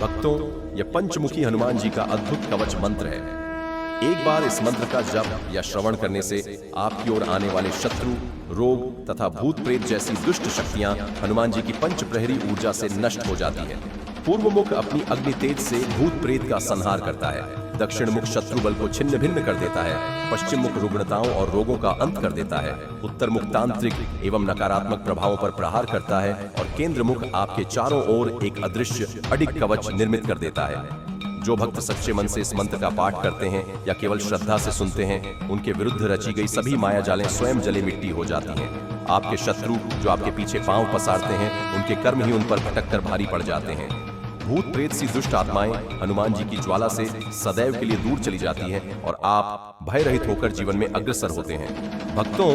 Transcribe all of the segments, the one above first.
भक्तों, यह पंचमुखी हनुमान जी का अद्भुत कवच मंत्र है। एक बार इस मंत्र का जप या श्रवण करने से आपकी ओर आने वाले शत्रु, रोग तथा भूत प्रेत जैसी दुष्ट शक्तियां हनुमान जी की पंच प्रहरी ऊर्जा से नष्ट हो जाती है। पूर्व मुख अपनी अग्नि तेज से भूत प्रेत का संहार करता है। दक्षिण मुख शत्रु बल को छिन्न भिन्न कर देता है। पश्चिम मुख रुग्णताओं और रोगों का अंत कर देता है। उत्तर मुख तांत्रिक एवं नकारात्मक प्रभावों पर प्रहार करता है और केंद्र मुख आपके चारों ओर एक अदृश्य अडिग कवच निर्मित कर देता है। जो भक्त सच्चे मन से इस मंत्र का पाठ करते हैं या केवल श्रद्धा से सुनते हैं, उनके विरुद्ध रची गई सभी माया जालें स्वयं जले मिट्टी हो जाती हैं। आपके शत्रु जो आपके पीछे पांव पसारते हैं, उनके कर्म ही उन पर भटक कर भारी पड़ जाते हैं। भूत प्रेत सी दुष्ट आत्माएं हनुमान जी की ज्वाला से सदैव के लिए दूर चली जाती हैं और आप भय रहित होकर जीवन में अग्रसर होते हैं। भक्तों,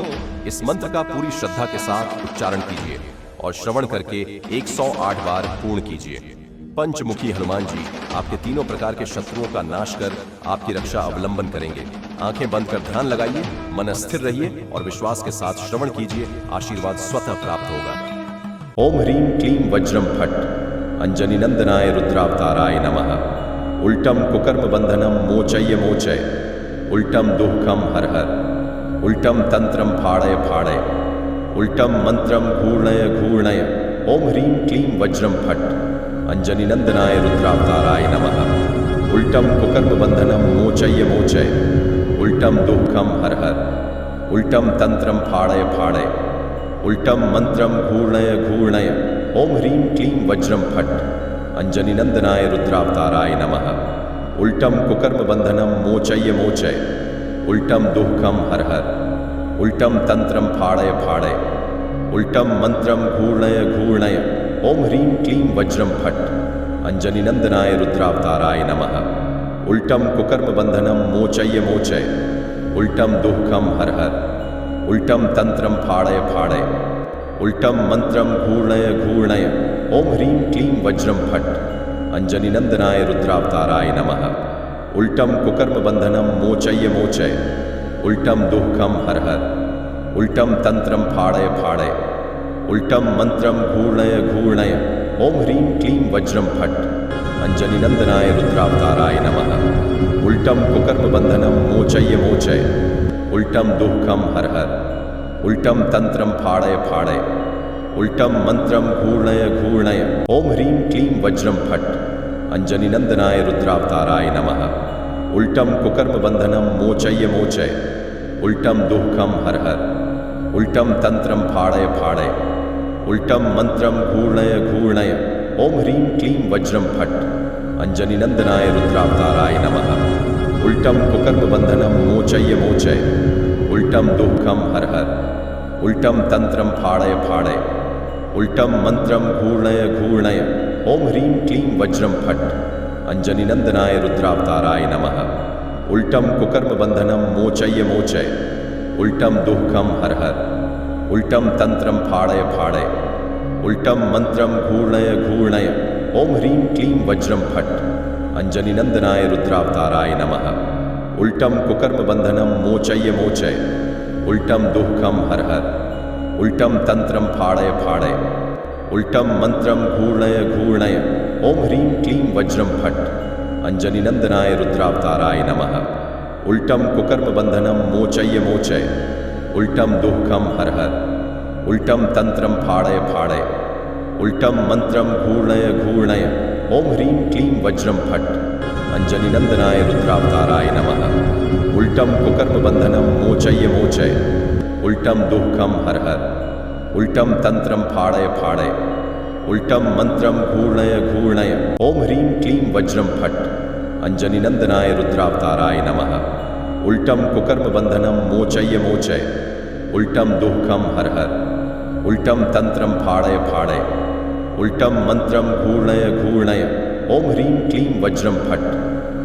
इस मंत्र का पूरी श्रद्धा के साथ उच्चारण कीजिए और श्रवण करके 108 बार पूर्ण कीजिए। पंचमुखी हनुमान जी आपके तीनों प्रकार के शत्रुओं का नाश कर आपकी रक्षा अवलंबन करेंगे। आंखें बंद कर ध्यान लगाइए, मन स्थिर रहिए और विश्वास के साथ श्रवण कीजिए। आशीर्वाद स्वतः प्राप्त होगा। ओम ह्रीं क्लीं वज्रम फट् अंजनी नंदनाय रुद्रावताराय नमः। उल्टम कुकर्म बंधनम मोचय्य मोचय, उल्टम दुःखम हर हर, उल्टम तंत्रम फाड़य फाड़य, उल्टम मंत्रम घूर्णय घूर्णय। ओम ह्रीं क्लीं वज्रम फट् अंजनी नंदनाय रुद्रावताराय नमः। उल्टम कुकर्म बंधनम मोचय्य मोचय, उल्टम दुःखम हर हर, उल्टम तंत्रम फाड़य फाड़य, उल्टम मंत्रम घूर्णय घूर्णय। ओम ह्रीं क्लीं वज्रम फट् अंजनी नंदनाय रुद्रावताराय नमः। उल्टम कुकर्म बंधनम मोचय्य मोचय, उल्टम दुःखम हर हर, उल्टम तंत्रम फाड़य फाड़य, उल्टम मंत्रम घूर्णय घूर्णय। ओम ह्रीं क्लीं वज्रम फट् अंजनी नंदनाय रुद्रावताराय नमः। उल्टम कुकर्म बंधनम मोचय्य मोचय, उल्टम दुःखम हर हर, उल्टम तंत्रम फाड़य फाड़य, उल्टम मंत्रम घूर्णय घूर्णय। ओम ह्रीं क्लीं वज्रम फट् अंजनी नंदनाय रुद्रावताराय नमः। उल्टम कुकर्म बंधनम मोचय्य मोचय, उल्टम दुःखम हर हर, उल्टम तंत्रम फाड़य फाड़य, उल्टम मंत्रम घूर्णय घूर्णय। ओम ह्रीं क्लीं वज्रम फट् अंजनी नंदनाय रुद्रावताराय नमः। उल्टम कुकर्म बंधनम मोचय्य मोचय, उल्टम दुःखम हर हर, उल्टम तंत्रम फाड़य फाड़य, उल्टम मंत्रम घूर्णय घूर्णय। ओम ह्रीं क्लीं वज्रम फट् अंजनी नंदनाय रुद्रावताराय नमः। उल्टम कुकर्म बंधनम मोचय्य मोचय, उल्टम दुःखम हर हर, उल्टम तंत्रम फाड़य फाड़य, उल्टम मंत्रम घूर्णय घूर्णय। ओम ह्रीं क्लीं वज्रम फट् अंजनी नंदनाय रुद्रावताराय नमः। उल्टम कुकर्म बंधनम मोचय्य मोचय, उल्टम दुःखम हर हर, उल्टम तंत्रम फाड़य फाड़य, उल्टम मंत्रम घूर्णय घूर्णय। ओम ह्रीं क्लीं वज्रम फट् अंजनी नंदनाय रुद्रावताराय नमः। उल्टम कुकर्म बंधनम मोचय्य मोचय, उल्टम दुःखम हर हर, उल्टम तंत्रम फाड़य फाड़य, उल्टम मंत्रम घूर्णय घूर्णय। ओम ह्रीं क्लीं वज्रम फट् अंजनी नंदनाय रुद्रावताराय नमः। उल्टम कुकर्म बंधनम मोचय्य मोचय, उल्टम दुःखम हर हर, उल्टम तंत्रम फाड़य फाड़य, उल्टम मंत्रम घूर्णय घूर्णय। ओम ह्रीं क्लीं वज्रम फट् अंजनी नंदनाय रुद्रावताराय नमः। उल्टम कुकर्म बंधनम मोचय्य मोचय, उल्टम दुःखम हर हर, उल्टम तंत्रम फाड़य फाड़य, उल्टम मंत्रम घूर्णय घूर्णय। ओम ह्रीं क्लीं वज्रम फट् अंजनी नंदनाय रुद्रावताराय नमः। उल्टम कुकर्म बंधनम मोचय्य मोचय, उल्टम दुःखम हर हर, उल्टम तंत्रम फाड़य फाड़य, उल्टम मंत्रम घूर्णय घूर्णय। ओम ह्रीं क्लीं वज्रम फट् अंजनी नंदनाय रुद्रावताराय नमः। उल्टम कुकर्म बंधनम मोचय्य मोचय, उल्टम दुःखम हर हर, उल्टम तंत्रम फाड़य फाड़य, उल्टम मंत्रम घूर्णय घूर्णय। ओम ह्रीं क्लीं वज्रम फट्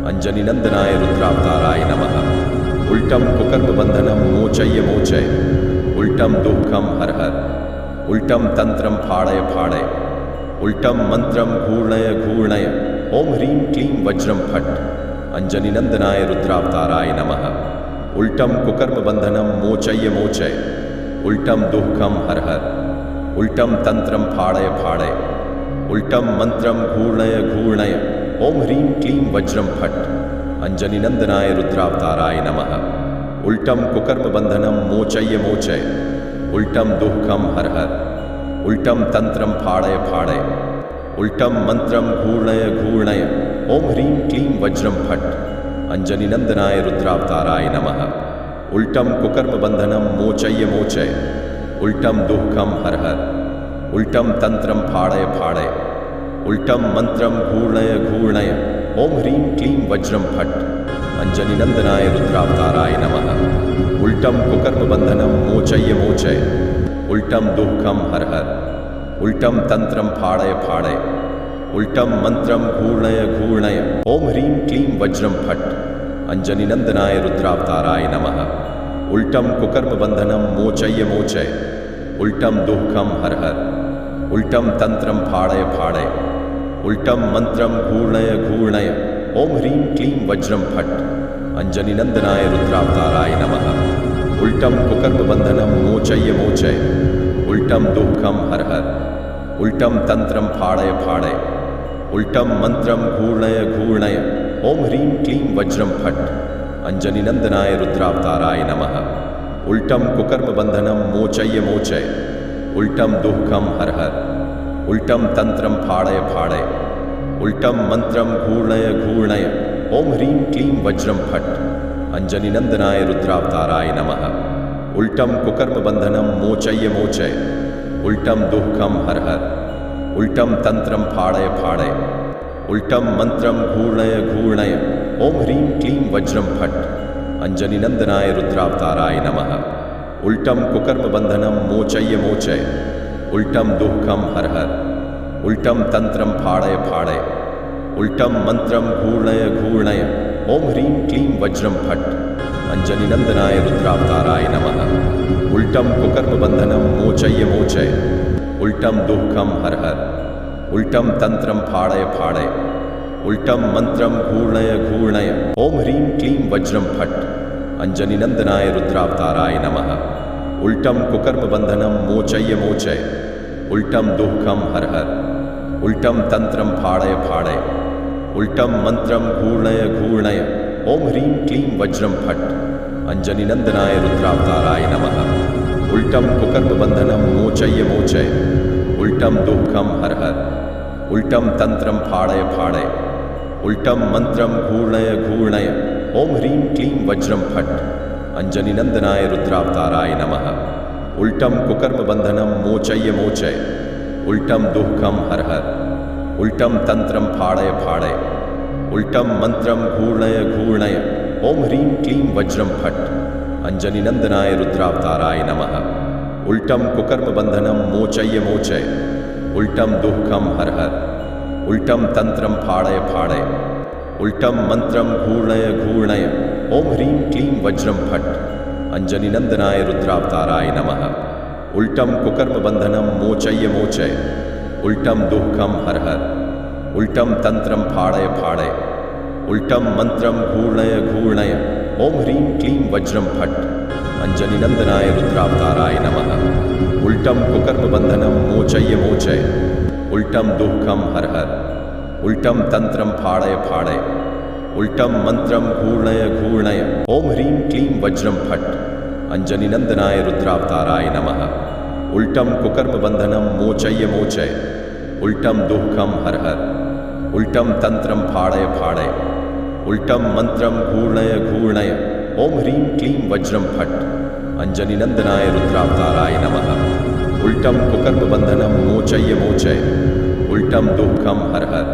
अंजनी नंदनाय रुद्रावताराय नमः। उल्टम कुकर्म बंधनम मोचय्य मोचय, उल्टम दुःखम हर हर, उल्टम तंत्रम फाड़य फाड़य, उल्टम मंत्रम घूर्णय घूर्णय। ओम ह्रीं क्लीं वज्रम फट् अंजनी नंदनाय रुद्रावताराय नमः। उल्टम कुकर्म बंधनम मोचय्य मोचय, उल्टम दुःखम हर हर, उल्टम तंत्रम फाड़य फाड़य, उल्टम मंत्रम घूर्णय घूर्णय। ओम ह्रीं क्लीं वज्रम फट् अंजनीनंदनाय रुद्रावताराय नमः। उल्टम कुकर्म बंधनम मोचय्य मोचय उल्टम दुःखम हर हर उल्टम तंत्रम फाड़य फाड़य उल्टम मंत्रम घूर्णय घूर्णय ओम ह्रीं क्लीं वज्रम फट् अंजनीनंदनाय रुद्रावताराय नमः। उल्टम कुकर्म बंधनम मोचय्य मोचय उल्टम दुःखम हर हर उल्टम तंत्रम फाड़य फाड़य उल्टम मंत्रम घूर्णय घूर्णय ओम ह्रीं क्लीं वज्रम फट् अंजनीनंदनाय रुद्रावताराय नमः। उल्टम कुकर्म बंधनम मोचय्य मोचय उल्टम दुःखम हर हर उल्टम तंत्रम फाड़य फाड़य उल्टम मंत्रम घूर्णय घूर्णय ओम ह्रीं क्लीं वज्रम फट् अंजनीनंदनाय रुद्रावताराय नमः। उल्टम कुकर्म बंधनम मोचय्य मोचय उल्टम दुःखम हर हर उल्टम तंत्रम फाड़य फाड़य उल्टम मंत्रम घूर्णय घूर्णय ओम ह्रीं क्लीं वज्रम फट् अंजनीनंदनाय रुद्रावताराय नमः। उल्टम कुकर्म बंधनम मोचय्य मोचय उल्टम दुःखम हर हर उल्टम तंत्रम फाड़य फाड़य उल्टम मंत्रम घूर्णय घूर्णय ओम ह्रीं क्लीं वज्रम फट् अंजनीनंदनाय रुद्रावताराय नमः। उल्टम कुकर्म बंधनम मोचय्य मोचय उल्टम दुःखम हर हर उल्टम तंत्रम फाड़य फाड़य उल्टम मंत्रम घूर्णय घूर्णय ओम ह्रीं क्लीं वज्रम फट् अंजनीनंदनाय रुद्रावताराय नमः। उल्टम कुकर्म बंधनम मोचय्य मोचय उल्टम दुःखम हर हर उल्टम तंत्रम फाड़य फाड़य उल्टम मंत्रम घूर्णय घूर्णय ओम ह्रीं क्लीं वज्रम फट् अंजनीनंदनाय रुद्रावताराय नमः। उल्टम कुकर्म बंधनम मोचय्य मोचय उल्टम दुःखम हर हर उल्टम तंत्रम फाड़य फाड़य उल्टम मंत्रम घूर्णय घूर्णय ओम ह्रीं क्लीं वज्रम फट् अंजनीनंदनाय रुद्रावताराय नमः। उल्टम कुकर्म बंधनम मोचय्य मोचय उल्टम दुःखम हर हर उल्टम तंत्रम फाड़य फाड़य उल्टम मंत्रम घूर्णय घूर्णय ओम ह्रीं क्लीं वज्रम फट् अंजनीनंदनाय रुद्रावताराय नमः। उल्टम कुकर्म बंधनम मोचय्य मोचय उल्टम दुःखम हर हर उल्टम तंत्रम फाड़य फाड़य उल्टम मंत्रम घूर्णय घूर्णय ओम ह्रीं क्लीं वज्रम फट् अंजनीनंदनाय रुद्रावताराय नमः। उल्टम कुकर्म बंधनम मोचय्य मोचय उल्टम दुःखम हर हर उल्टम तंत्रम फाड़य फाड़य उल्टम मंत्रम घूर्णय घूर्णय ओम ह्रीं क्लीं वज्रम फट् अंजनीनंदनाय रुद्रावताराय नमः। उल्टम कुकर्म बंधनम मोचय्य मोचय उल्टम दुःखम हर हर उल्टम तंत्रम फाड़य फाड़य उल्टम मंत्रम घूर्णय घूर्णय ओम ह्रीं क्लीं वज्रम फट् अंजनीनंदनाय रुद्रावताराय नमः। उल्टम कुकर्म बंधनम मोचय्य मोचय उल्टम दुःखम हर हर उल्टम तंत्रम फाड़य फाड़य उल्टम मंत्रम घूर्णय घूर्णय ओम ह्रीं क्लीं वज्रम फट् अंजनीनंदनाय रुद्रावताराय नमः। उल्टम कुकर्म बंधनम मोचय्य मोचय उल्टम दुःखम हर हर उल्टम तंत्रम फाड़य फाड़य उल्टम मंत्रम घूर्णय घूर्णय ओम ह्रीं क्लीं वज्रम फट् अंजनीनंदनाय रुद्रावताराय नमः। उल्टम कुकर्म बंधनम मोचय्य मोचय उल्टम दुःखम हर हर उल्टम तंत्रम फाड़य फाड़य उल्टम मंत्रम घूर्णय घूर्णय ओम ह्रीं क्लीं वज्रम फट् अंजनीनंदनाय रुद्रावताराय नमः। उल्टम कुकर्म बंधनम मोचय्य मोचय उल्टम दुःखम हर हर उल्टम तंत्रम फाड़य फाड़य उल्टम मंत्रम घूर्णय घूर्णय ओम ह्रीं क्लीं वज्रम फट् अंजनीनंदनाय रुद्रावताराय नमः। उल्टम कुकर्म बंधनम मोचय्य मोचय उल्टम दुःखम हर हर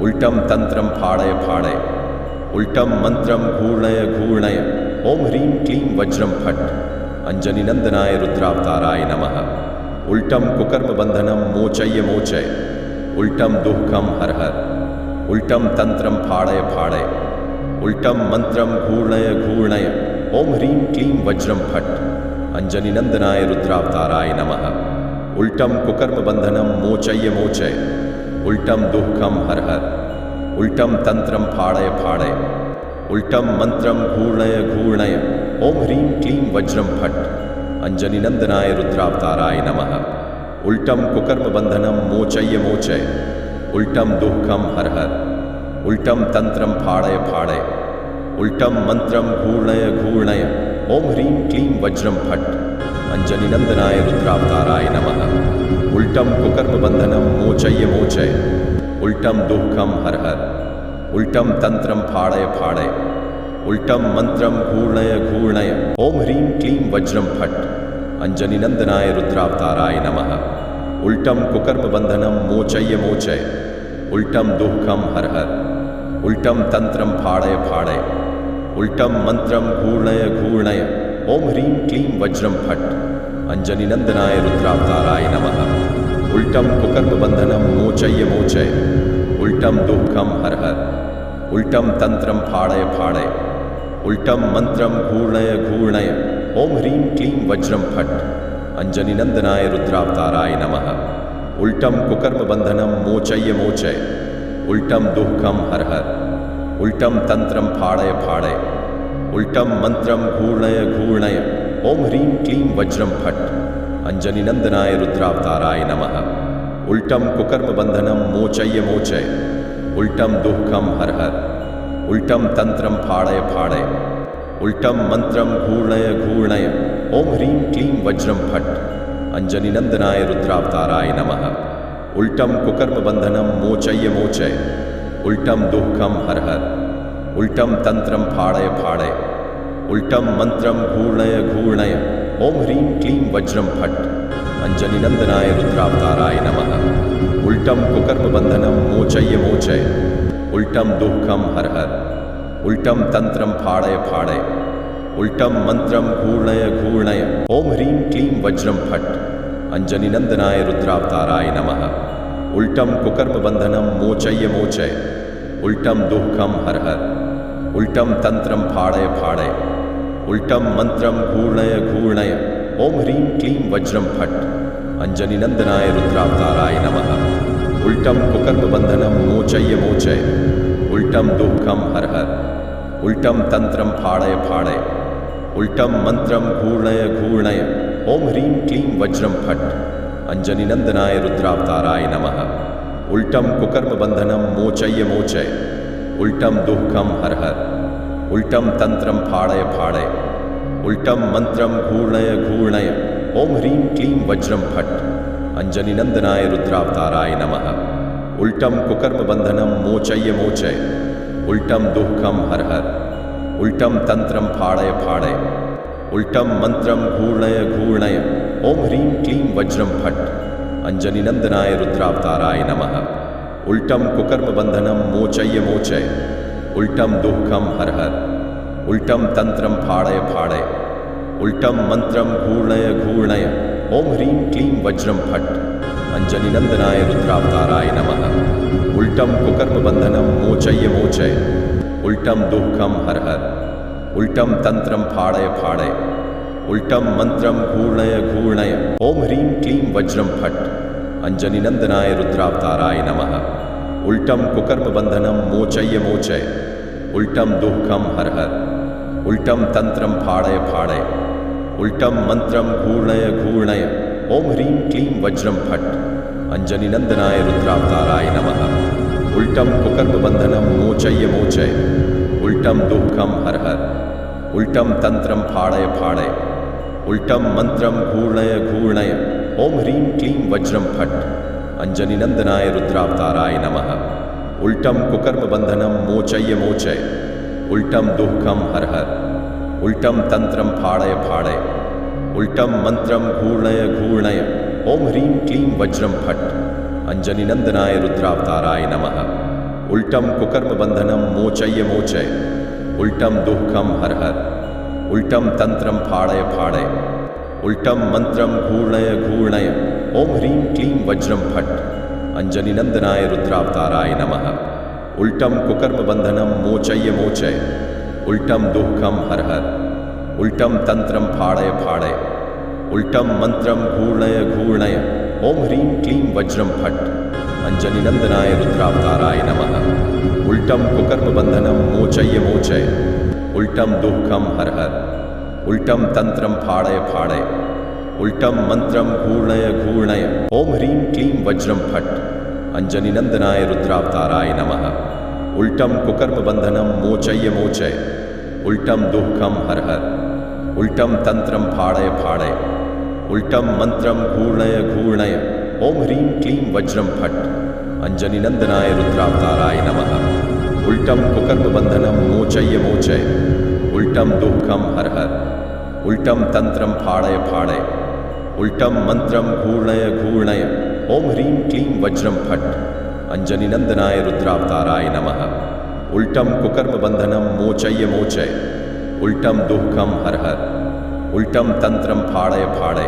उल्टम तंत्रम फाड़य फाड़य उल्टम मंत्रम घूर्णय घूर्णय ओम ह्रीं क्लीं वज्रम फट् अंजनीनंदनाय रुद्रावताराय नमः। उल्टम कुकर्म बंधनम मोचय्य मोचय उल्टम दुःखम हर हर उल्टम तंत्रम फाड़य फाड़य उल्टम मंत्रम घूर्णय घूर्णय ओम ह्रीं क्लीं वज्रम फट् अंजनीनंदनाय रुद्रावताराय नमः। उल्टम कुकर्म बंधनम मोचय्य मोचय उल्टम दुःखम हर हर उल्टम तंत्रम फाड़य फाड़य उल्टम मंत्रम घूर्णय घूर्णय ओम ह्रीं क्लीं वज्रम फट् अंजनीनंदनाय रुद्रावताराय नमः। उल्टम कुकर्म बंधनम मोचय्य मोचय उल्टम दुःखम हर हर उल्टम तंत्रम फाड़य फाड़य, उल्टम मंत्रम घूर्णय घूर्णय, ओम ह्रीं क्लीं वज्रम फट्, अंजनीनंदनाय रुद्रावताराय नमः। उल्टम कुकर्म बंधनम मोचय मोचय, उल्टम दुःखम हर हर, उल्टम तंत्रम फाड़य फाड़य, उल्टम मंत्रम घूर्णय घूर्णय, ओम ह्रीं क्लीं वज्रम फट्, अंजनीनंदनाय रुद्रावताराय नमः। उल्टम कुकर्म बंधनम मोचय मोचय, उल्टम दुःखम हर हर, उल्टम तंत्रम फाड़य फाड़य, उल्टम मंत्रम घूर्णय घूर्णय, ओम ह्रीं क्लीं वज्रम फट्, अंजनीनंदनाय रुद्रावताराय नमः। उल्टम कुकर्म बंधनम मोचय मोचय, उल्टम दुःखम हर हर, उल्टम तंत्रम फाड़य फाड़य, उल्टम मंत्रम घूर्णय घूर्णय, ओम ह्रीं क्लीं वज्रम फट्, अंजनीनंदनाय रुद्रावताराय नमः। उल्टम कुकर्म बंधनम मोचय मोचय, उल्टम दुःखम हर हर, उल्टम तंत्रम फाड़य फाड़य, उल्टम मंत्रम घूर्णय घूर्णय, ओम ह्रीं क्लीं वज्रम फट्, अंजनीनंदनाय रुद्रावताराय नमः। उल्टम कुकर्म बंधनम मोचय मोचय, उल्टम दुःखम हर हर, उल्टम तंत्रम फाड़य फाड़य, उल्टम मंत्रम घूर्णय घूर्णय, ओम ह्रीं क्लीं वज्रम फट्, अंजनीनंदनाय रुद्रावताराय नमः। उल्टम कुकर्म बंधनम मोचय मोचय, उल्टम दुःखम हर हर, उल्टम तंत्रम फाड़य फाड़य, उल्टम मंत्रम घूर्णय घूर्णय, ओम ह्रीं क्लीं वज्रम फट्, अंजनीनंदनाय रुद्रावताराय नमः। उल्टम कुकर्म बंधनम मोचय मोचय, उल्टम दुःखम हर हर, उल्टम तंत्रम फाड़य फाड़य, उल्टम मंत्रम घूर्णय घूर्णय, ओम ह्रीं क्लीं वज्रम फट्, अंजनीनंदनाय रुद्रावताराय नमः। उल्टम कुकर्म बंधनम मोचय मोचय, उल्टम दुःखम हर हर, उल्टम तंत्रम फाड़य फाड़य, उल्टम मंत्रम घूर्णय घूर्णय, ओम ह्रीं क्लीं वज्रम फट्, अंजनीनंदनाय रुद्रावताराय नमः। उल्टम कुकर्म बंधनम मोचय मोचय, उल्टम दुःखम हर हर, उल्टम तंत्रम फाड़य फाड़य, उल्टम मंत्रम घूर्णय घूर्णय, ओम ह्रीं क्लीं वज्रम फट्, अंजनीनंदनाय रुद्रावताराय नमः। उल्टम कुकर्म बंधनम मोचय मोचय, उल्टम दुःखम हर हर, उल्टम तंत्रम फाड़य फाड़य, उल्टम मंत्रम घूर्णय घूर्णय, ओम ह्रीं क्लीं वज्रम फट्, अंजनीनंदनाय रुद्रावताराय नमः। उल्टम कुकर्म बंधनम मोचय मोचय, उल्टम दुःखम हर हर, उल्टम तंत्रम फाड़य फाड़य, उल्टम मंत्रम घूर्णय घूर्णय, ओम ह्रीं क्लीं वज्रम फट्, अंजनीनंदनाय रुद्रावताराय नमः। उल्टम कुकर्म बंधनम मोचय मोचय, उल्टम दुःखम हर हर, उल्टम तंत्रम फाड़य फाड़य, उल्टम मंत्रम घूर्णय घूर्णय, ओम ह्रीं क्लीं वज्रम फट्, अंजनीनंदनाय रुद्रावताराय नमः। उल्टम कुकर्म बंधनम मोचय मोचय, उल्टम दुःखम हर हर, उल्टम तंत्रम फाड़य फाड़य, उल्टम मंत्रम घूर्णय घूर्णय, ओम ह्रीं क्लीं वज्रम फट्, अंजनीनंदनाय रुद्रावताराय नमः। उल्टम कुकर्म बंधनम मोचय मोचय, उल्टम दुःखम हर हर, उल्टम तंत्रम फाड़य फाड़य, उल्टम मंत्रम घूर्णय घूर्णय, ओम ह्रीं क्लीं वज्रम फट्, अंजनीनंदनाय रुद्रावताराय नमः। उल्टम कुकर्म बंधनम मोचय मोचय, उल्टम दुःखम हर हर, उल्टम तंत्रम फाड़य फाड़य, उल्टम मंत्रम घूर्णय घूर्णय, ओम ह्रीं क्लीं वज्रम फट्, अंजनीनंदनाय रुद्रावताराय नमः। उल्टम कुकर्म बंधनम मोचय मोचय, उल्टम दुःखम हर हर, उल्टम तंत्रम फाड़य फाड़य, उल्टम मंत्रम घूर्णय घूर्णय, ओम ह्रीं क्लीं वज्रम फट्, अंजनीनंदनाय रुद्रावताराय नमः। उल्टम कुकर्म बंधनम मोचय मोचय, उल्टम दुःखम हर हर, उल्टम तंत्रम फाड़य फाड़य, उल्टम मंत्रम घूर्णय घूर्णय, ओम ह्रीं क्लीं वज्रम फट्, अंजनीनंदनाय रुद्रावताराय नमः। उल्टम कुकर्म बंधनम मोचय मोचय, उल्टम दुःखम हर हर, उल्टम तंत्रम फाड़य फाड़य, उल्टम मंत्रम घूर्णय घूर्णय, ओम ह्रीं क्लीं वज्रम फट्, अंजनीनंदनाय रुद्रावताराय नमः। उल्टम कुकर्म बंधनम मोचय मोचय, उल्टम दुःखम हर हर, उल्टम तंत्रम फाड़य फाड़य, उल्टम मंत्रम घूर्णय घूर्णय, ओम ह्रीं क्लीं वज्रम फट्, अंजनीनंदनाय रुद्रावताराय नमः। उल्टम कुकर्म बंधनम मोचय्य मोचय, उल्टम दुःखम हर हर, उल्टम तंत्रम फाड़य फाड़य, उल्टम मंत्रम घूर्णय घूर्णय, ओम ह्रीं क्लीं वज्रम फट, अंजनी नंदनाय रुद्रावताराय नमः। उल्टम कुकर्म बंधनम मोचय्य मोचय, उल्टम दुःखम हर हर, उल्टम तंत्रम फाड़य फाड़य, उल्टम मंत्रम घूर्णय घूर्णय, ओम ह्रीं क्लीं वज्रम फट, अंजनी नंदनाय रुद्रावताराय नमः। उल्टम कुकर्म बंधनम मोचय्य मोचय, उल्टम दुःखम हर हर, उल्टम तंत्रम फाड़य फाड़य,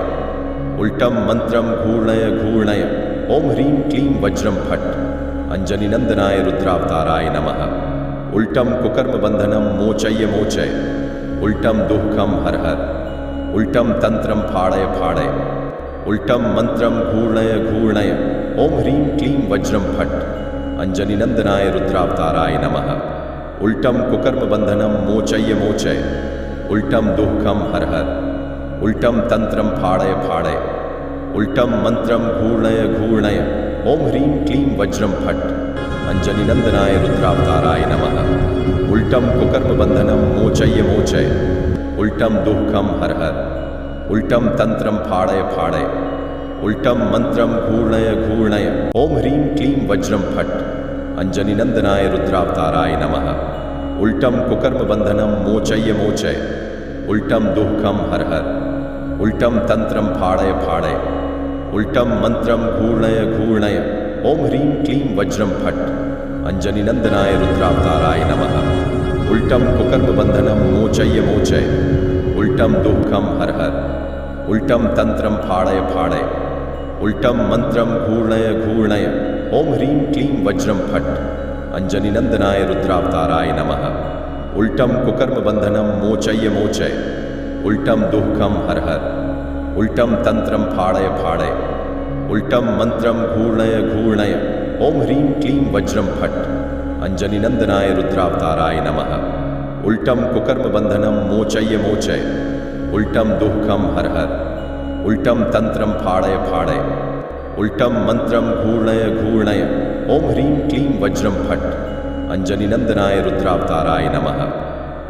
उल्टम मंत्रम घूर्णय घूर्णय, ओम ह्रीं क्लीं वज्रम फट, अंजनी नंदनाय रुद्रावताराय नमः। उल्टम कुकर्म बंधनम मोचय्य मोचय, उल्टम दुःखम हर हर, उल्टम तंत्रम फाड़य फाड़य, उल्टम मंत्रम घूर्णय घूर्णय, ओम ह्रीं क्लीं वज्रम फट, अंजनी नंदनाय रुद्रावताराय नमः। उल्टम कुकर्म बंधनम मोचय्य मोचय, उल्टम दुःखम हर हर, उल्टम तंत्रम फाड़य फाड़य, उल्टम मंत्रम घूर्णय घूर्णय, ओम ह्रीं क्लीं वज्रम फट, अंजनी नंदनाय रुद्रावताराय नमः। उल्टम कुकर्म बंधनम मोचय्य मोचय, उल्टम दुःखम हर हर, उल्टम तंत्रम फाड़य फाड़य, उल्टम मंत्रम घूर्णय घूर्णय, ओम ह्रीं क्लीं वज्रम फट, अंजनी नंदनाय रुद्रावताराय नमः। उल्टम कुकर्म बंधनम मोचय्य मोचय, उल्टम दुःखम हर हर, उल्टम तंत्रम फाड़य फाड़य, उल्टम मंत्रम घूर्णय घूर्णय, ओम ह्रीं क्लीं वज्रम फट, अंजनी नंदनाय रुद्रावताराय नमः। उल्टम कुकर्म बंधनम मोचय्य मोचय, उल्टम दुःखम हर हर, उल्टम तंत्रम फाड़य फाड़य, उल्टम मंत्रम घूर्णय घूर्णय, ओम ह्रीं क्लीं वज्रम फट, अंजनी नंदनाय रुद्रावताराय नमः। उल्टम कुकर्म बंधनम मोचय्य मोचय, उल्टम दुःखम हर हर, उल्टम तंत्रम फाड़य फाड़य, उल्टम मंत्रम घूर्णय घूर्णय, ओम ह्रीं क्लीं वज्रम फट, अंजनी नंदनाय रुद्रावताराय नमः। उल्टम कुकर्म बंधनम मोचय्य मोचय, उल्टम दुःखम हर हर, उल्टम तंत्रम फाड़य फाड़य, उल्टम मंत्रम घूर्णय घूर्णय, ओम ह्रीं क्लीं वज्रम फट, अंजनी नंदनाय रुद्रावताराय नमः।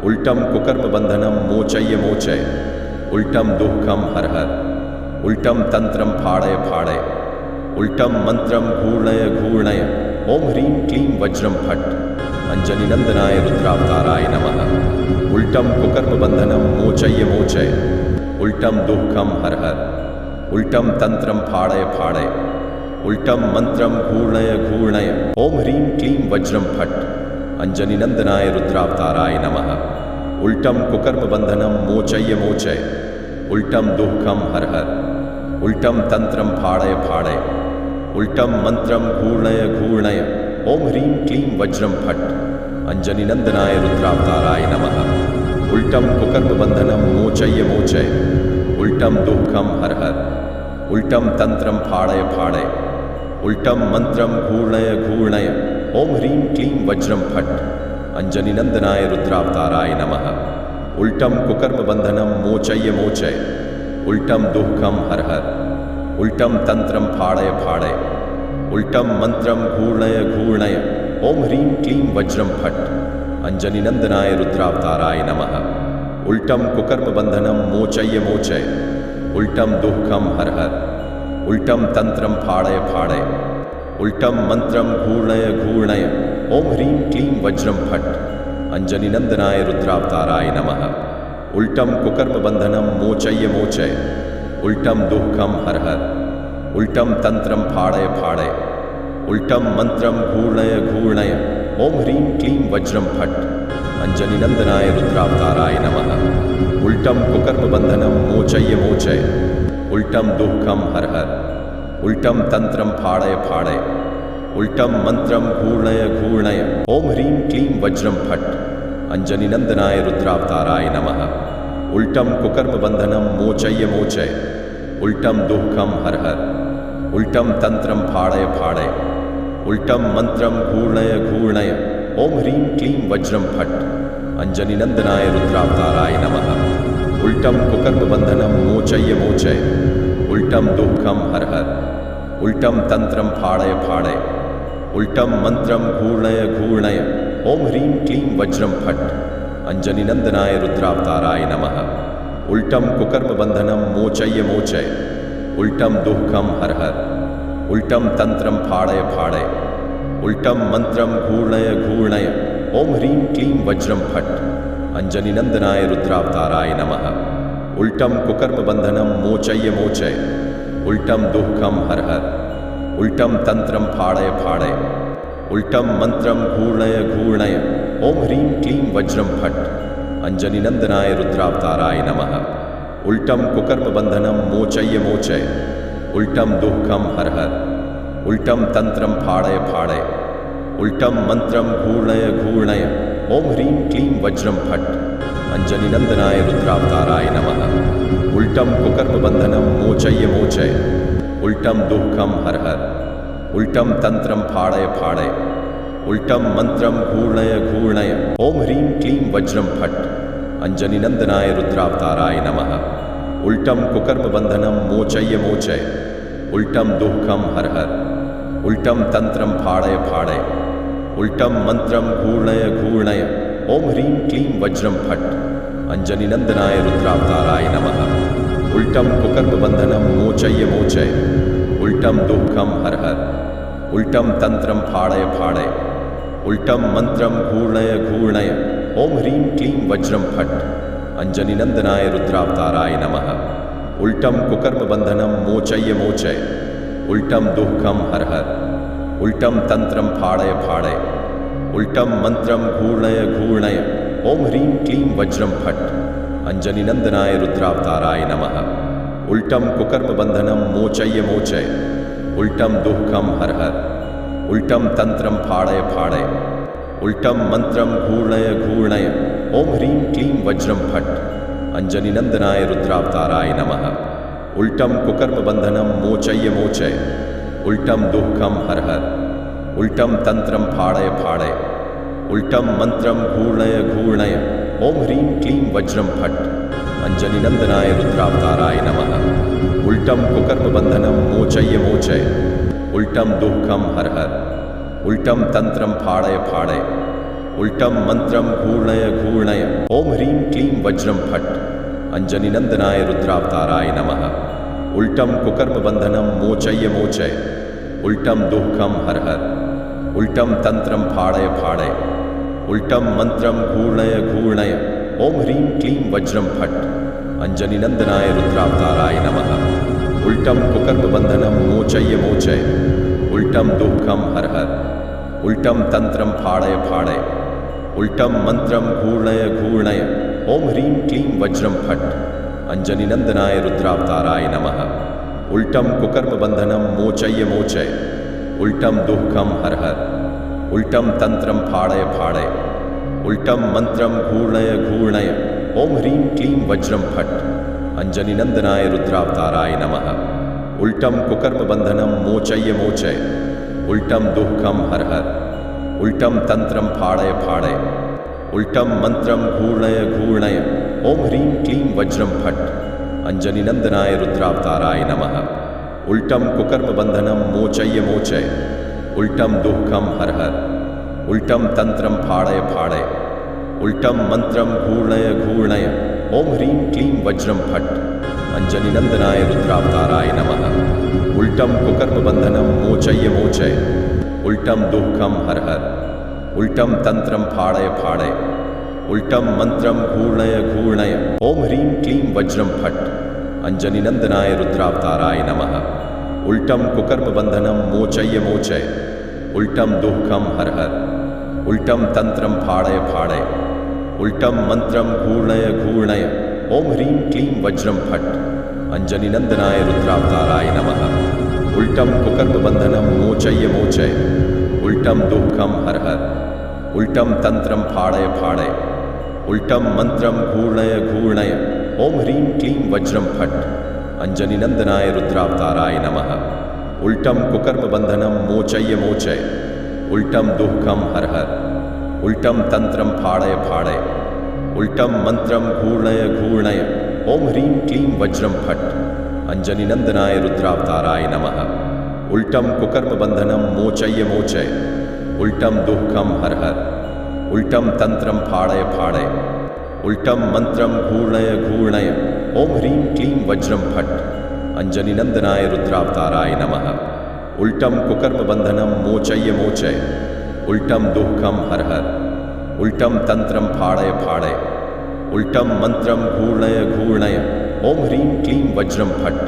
उल्टम कुकर्म बंधनम मोचय्य मोचय, उल्टम दुःखम हर हर, उल्टम तंत्रम फाड़य फाड़य, उल्टम मंत्रम घूर्णय घूर्णय, ओम ह्रीं क्लीं वज्रम फट, अंजनी नंदनाय रुद्रावताराय नमः। उल्टम कुकर्म बंधनम मोचय्य मोचय, उल्टम दुःखम हर हर, उल्टम तंत्रम फाड़य फाड़य, उल्टम मंत्रम घूर्णय घूर्णय, ओम ह्रीं क्लीं वज्रम फट, अंजनी नंदनाय रुद्रावताराय नमः। उल्टम कुकर्म बंधनम मोचय्य मोचय, उल्टम दुःखम हर हर, उल्टम तंत्रम फाड़य फाड़य, उल्टम मंत्रम घूर्णय घूर्णय, ओम ह्रीं क्लीं वज्रम फट, अंजनी नंदनाय रुद्रावताराय नमः। उल्टम कुकर्म बंधनम मोचय्य मोचय, उल्टम दुःखम हर हर, उल्टम तंत्रम फाड़य फाड़य, उल्टम मंत्रम घूर्णय घूर्णय, ओम ह्रीं क्लीं वज्रम फट, अंजनी नंदनाय रुद्रावताराय नमः। उल्टम कुकर्म बंधनम मोचय्य मोचय, उल्टम दुःखम हर हर, उल्टम तंत्रम फाड़य फाड़य, उल्टम मंत्रम घूर्णय घूर्णय, ओम ह्रीं क्लीं वज्रम फट, अंजनी नंदनाय रुद्रावताराय नमः। उल्टम कुकर्म बंधनम मोचय्य मोचय, उल्टम दुःखम हर हर, उल्टम तंत्रम फाड़य फाड़य, उल्टम मंत्रम घूर्णय घूर्णय, ओम ह्रीं क्लीं वज्रम फट, अंजनी नंदनाय रुद्रावताराय नमः। उल्टम कुकर्म बंधनम मोचय्य मोचय, उल्टम दुःखम हर हर, उल्टम तंत्रम फाड़य फाड़य, उल्टम मंत्रम घूर्णय घूर्णय, ओम ह्रीं क्लीं वज्रम फट, अंजनी नंदनाय रुद्रावताराय नमः। उल्टम कुकर्म बंधनम मोचय्य मोचय, उल्टम दुःखम हर हर, उल्टम तंत्रम फाड़य फाड़य, उल्टम मंत्रम घूर्णय घूर्णय, ओम ह्रीं क्लीं वज्रम फट, अंजनी नंदनाय रुद्रावताराय नमः। उल्टम कुकर्म बंधनम मोचय्य मोचय, उल्टम दुःखम हर हर, उल्टम तंत्रम फाड़य फाड़य, उल्टम मंत्रम घूर्णय घूर्णय, ओम ह्रीं क्लीं वज्रम फट, अंजनी नंदनाय रुद्रावताराय नमः। उल्टम कुकर्म बंधनम मोचय्य मोचय, उल्टम दुःखम हर हर, उल्टम तंत्रम फाड़य फाड़य, उल्टम मंत्रम घूर्णय घूर्णय, ओम ह्रीं क्लीं वज्रम फट् अंजनीनंदनाय रुद्रावताराय नमः। उल्टम कुकर्म बंधनम मोचय्य मोचय उल्टम दुःखम हर हर उल्टम तंत्रम फाड़य फाड़य उल्टम मंत्रम घूर्णय घूर्णय ओम ह्रीं क्लीं वज्रम फट् अंजनीनंदनाय रुद्रावताराय नमः। उल्टम कुकर्म बंधनम मोचय्य मोचय उल्टम दुःखम हर हर उल्टम तंत्रम फाड़य फाड़य उल्टम मंत्रम घूर्णय घूर्णय ओम ह्रीं क्लीं वज्रम फट् अंजनीनंदनाय रुद्रावताराय नमः। उल्टम कुकर्म बंधनम मोचय्य मोचय उल्टम दुःखम हर हर उल्टम तंत्रम फाड़य फाड़य उल्टम मंत्रम घूर्णय घूर्णय ओम ह्रीं क्लीं वज्रम फट् अंजनीनंदनाय रुद्रावताराय नमः। उल्टम कुकर्म बंधनम मोचय्य मोचय उल्टम दुःखम हर हर उल्टम तंत्रम फाड़य फाड़य उल्टम मंत्रम घूर्णय घूर्णय ओम ह्रीं क्लीं वज्रम फट् अंजनीनंदनाय रुद्रावताराय नमः। उल्टम कुकर्म बंधनम मोचय्य मोचय उल्टम दुःखम हर हर उल्टम तंत्रम फाड़य फाड़य उल्टम मंत्रम घूर्णय घूर्णय ओम ह्रीं क्लीं वज्रम फट् अंजनीनंदनाय रुद्रावताराय नमः। उल्टम कुकर्म बंधनम मोचय्य मोचय उल्टम दुःखम हर हर उल्टम तंत्रम फाड़य फाड़य उल्टम मंत्रम घूर्णय घूर्णय ओम ह्रीं क्लीं वज्रम फट् अंजनीनंदनाय रुद्रावताराय नमः। उल्टम कुकर्म बंधनम मोचय्य मोचय उल्टम दुःखम हर हर उल्टम तंत्रम फाड़य फाड़य उल्टम मंत्रम घूर्णय घूर्णय ओम ह्रीं क्लीं वज्रम फट् अंजनीनंदनाय रुद्रावताराय नमः। उल्टम कुकर्म बंधनम मोचय्य मोचय उल्टम दुःखम हर हर उल्टम तंत्रम फाड़य फाड़य उल्टम मंत्रम घूर्णय घूर्णय ओम ह्रीं क्लीं वज्रम फट् अंजनीनंदनाय रुद्रावताराय नमः। उल्टम कुकर्म बंधनम मोचय्य मोचय उल्टम दुःखम हर हर उल्टम तंत्रम फाड़य फाड़य उल्टम मंत्रम घूर्णय घूर्णय ओम ह्रीं क्लीं वज्रम फट् अंजनीनंदनाय रुद्रावताराय नमः। उल्टम कुकर्म बंधनम मोचय्य मोचय उल्टम दुःखम हर हर उल्टम तंत्रम फाड़य फाड़य उल्टम मंत्रम घूर्णय घूर्णय ओम ह्रीं क्लीं वज्रम फट् अंजनीनंदनाय रुद्रावताराय नमः। उल्टम कुकर्म बंधनम मोचय्य मोचय उल्टम दुःखम हर हर उल्टम तंत्रम फाड़य फाड़य उल्टम मंत्रम घूर्णय घूर्णय ओम ह्रीं क्लीं वज्रम फट् अंजनीनंदनाय रुद्रावताराय नमः। उल्टम कुकर्म बंधनम मोचय्य मोचय उल्टम दुःखम हर हर उल्टम तंत्रम फाड़य फाड़य उल्टम मंत्रम घूर्णय घूर्णय ओम ह्रीं क्लीं वज्रम फट् अंजनीनंदनाय रुद्रावताराय नमः। उल्टम कुकर्म बंधनम मोचय्य मोचय उल्टम दुःखम हर हर उल्टम तंत्रम फाड़य फाड़य उल्टम मंत्रम घूर्णय घूर्णय ओम ह्रीं क्लीं वज्रम फट् अंजनीनंदनाय रुद्रावताराय नमः। उल्टम कुकर्म बंधनम मोचय्य मोचय उल्टम दुःखम हर हर उल्टम तंत्रम फाड़य फाड़य उल्टम मंत्रम घूर्णय घूर्णय ओम ह्रीं क्लीं वज्रम फट् अंजनीनंदनाय रुद्रावताराय नमः। उल्टम कुकर्म बंधनम मोचय्य मोचय उल्टम दुःखम हर हर उल्टम तंत्रम फाड़य फाड़य उल्टम मंत्रम घूर्णय घूर्णय ओम ह्रीं क्लीं वज्रम फट् अंजनीनंदनाय रुद्रावताराय नमः। उल्टम कुकर्म बंधनम मोचय्य मोचय उल्टम दुःखम हर हर उल्टम तंत्रम फाड़य फाड़य उल्टम मंत्रम घूर्णय घूर्णय ओम ह्रीं क्लीं वज्रम फट् अंजनीनंदनाय रुद्रावताराय नमः। उल्टम कुकर्म बंधनम मोचय्य मोचय उल्टम दुःखम हर हर उल्टम तंत्रम फाड़य फाड़य उल्टम मंत्रम घूर्णय घूर्णय ओम ह्रीं क्लीं वज्रम फट् अंजनीनंदनाय रुद्रावताराय नमः। उल्टम कुकर्म बंधनम मोचय्य मोचय उल्टम दुःखम हर हर उल्टम तंत्रम फाड़य फाड़य उल्टम मंत्रम घूर्णय घूर्णय ओम ह्रीं क्लीं वज्रम फट् अंजनीनंदनाय रुद्रावताराय नमः। उल्टम कुकर्म बंधनम मोचय्य मोचय उल्टम दुःखम हर हर उल्टम तंत्रम फाड़य फाड़य उल्टम मंत्रम घूर्णय घूर्णय ओम ह्रीं क्लीं वज्रम फट् अंजनीनंदनाय रुद्रावताराय नमः। उल्टम कुकर्म बंधनम मोचय्य मोचय उल्टम दुःखम हर हर उल्टम तंत्रम फाड़य फाड़य उल्टम मंत्रम घूर्णय घूर्णय ओम ह्रीं क्लीं वज्रम फट् अंजनीनंदनाय रुद्रावताराय नमः। उल्टम कुकर्म बंधनम मोचय मोचय उल्टम दुःखम हर हर उल्टम तंत्रम फाड़य फाड़य उल्टम मंत्रम घूर्णय घूर्णय ओम ह्रीं क्लीं वज्रम फट्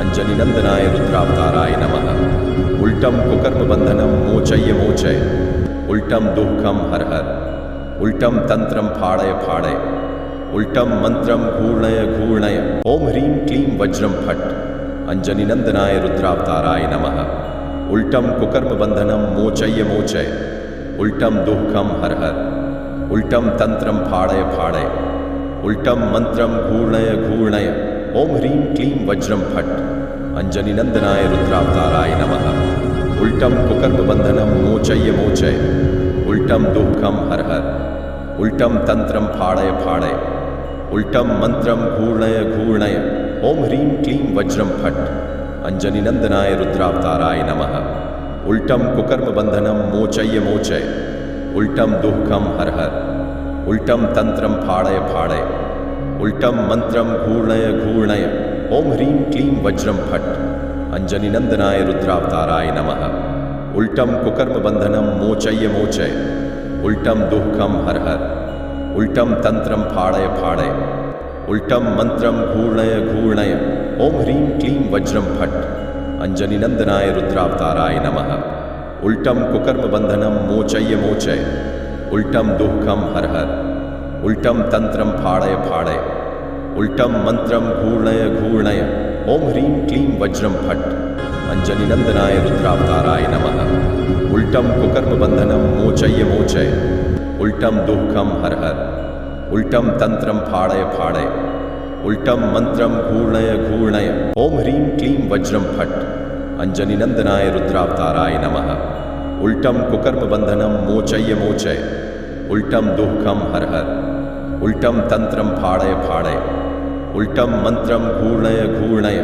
अंजनीनंदनाय रुद्रावताराय नमः। उल्टम कुकर्म बंधनम मोचय मोचय उल्टम दुःखम हर हर उल्टम तंत्रम फाड़य फाड़य उल्टम मंत्रम घूर्णय घूर्णय ओम ह्रीं क्लीं वज्रम फट् अंजनीनंदनाय रुद्रावताराय नमः। उल्टम कुकर्म बंधनम मोचय मोचय उल्टम दुःखम हर हर उल्टम तंत्रम फाड़य फाड़य उल्टम मंत्रम घूर्णय घूर्णय ओम ह्रीं क्लीं वज्रम फट् अंजनीनंदनाय रुद्रावताराय नमः। उल्टम कुकर्म बंधनम मोचय मोचय उल्टम दुःखम हर हर उल्टम तंत्रम फाड़य फाड़य उल्टम मंत्रम घूर्णय घूर्णय ओम ह्रीं क्लीं वज्रम फट् अंजनीनंदनाय रुद्रावताराय नमः। उल्टम कुकर्म बंधनम मोचय मोचय उल्टम दुःखम हर हर उल्टम तंत्रम फाड़य फाड़य उल्टम मंत्रम घूर्णय घूर्णय ओम ह्रीं क्लीं वज्रम फट् अंजनीनंदनाय रुद्रावताराय नमः। उल्टम कुकर्म बंधनम मोचय मोचय उल्टम दुःखम हर हर उल्टम तंत्रम फाड़य फाड़य उल्टम मंत्रम घूर्णय घूर्णय ओम ह्रीं क्लीं वज्रम फट् अंजनीनंदनाय रुद्रावताराय नमः। उल्टम कुकर्म बंधनम मोचय मोचय उल्टम दुःखम हर हर उल्टम तंत्रम फाड़य फाड़य उल्टम मंत्रम घूर्णय घूर्णय ओम ह्रीं क्लीं वज्रम फट् अंजनीनंदनाय रुद्रावताराय नमः। उल्टम कुकर्म बंधनम मोचय मोचय उल्टम दुःखम हर हर उल्टम तंत्रम फाड़य फाड़य उल्टम मंत्रम घूर्णय घूर्णय ओम ह्रीं क्लीं वज्रम फट् अंजनीनंदनाय रुद्रावताराय नमः। उल्टम कुकर्म बंधनम मोचय मोचय उल्टम दुःखम हर हर उल्टम तंत्रम फाड़य फाड़य उल्टम मंत्रम घूर्णय घूर्णय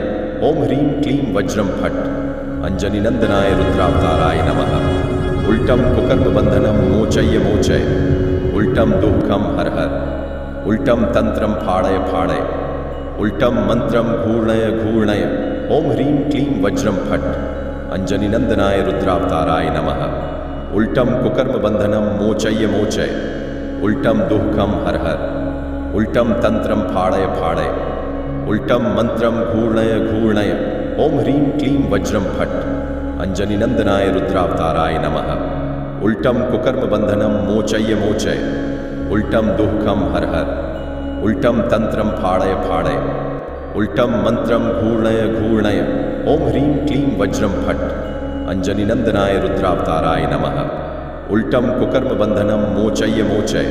ओम ह्रीं क्लीं वज्रम फट् अंजनीनंदनाय रुद्रावताराय नमः। उल्टम कुकर्म बंधनम मोचय मोचय उल्टम दुःखम हर हर उल्टम तंत्रम फाड़य फाड़य उल्टम मंत्रम घूर्णय घूर्णय ओम ह्रीं क्लीं वज्रम फट् अंजनीनंदनाय रुद्रावताराय नमः। उल्टम कुकर्म बंधनम मोचय मोचय उल्टम दुःखम हर हर उल्टम तंत्रम फाड़य फाड़य उल्टम मंत्रम घूर्णय घूर्णय ओम ह्रीं क्लीं वज्रम फट् अंजनीनंदनाय रुद्रावताराय नमः। उल्टम कुकर्म बंधनम मोचय मोचय उल्टम दुःखम हर हर उल्टम तंत्रम फाड़य फाड़य उल्टम मंत्रम घूर्णय घूर्णय ओम ह्रीं क्लीं वज्रम फट् अंजनीनंदनाय रुद्रावताराय नमः। उल्टम कुकर्म बंधनम मोचय मोचय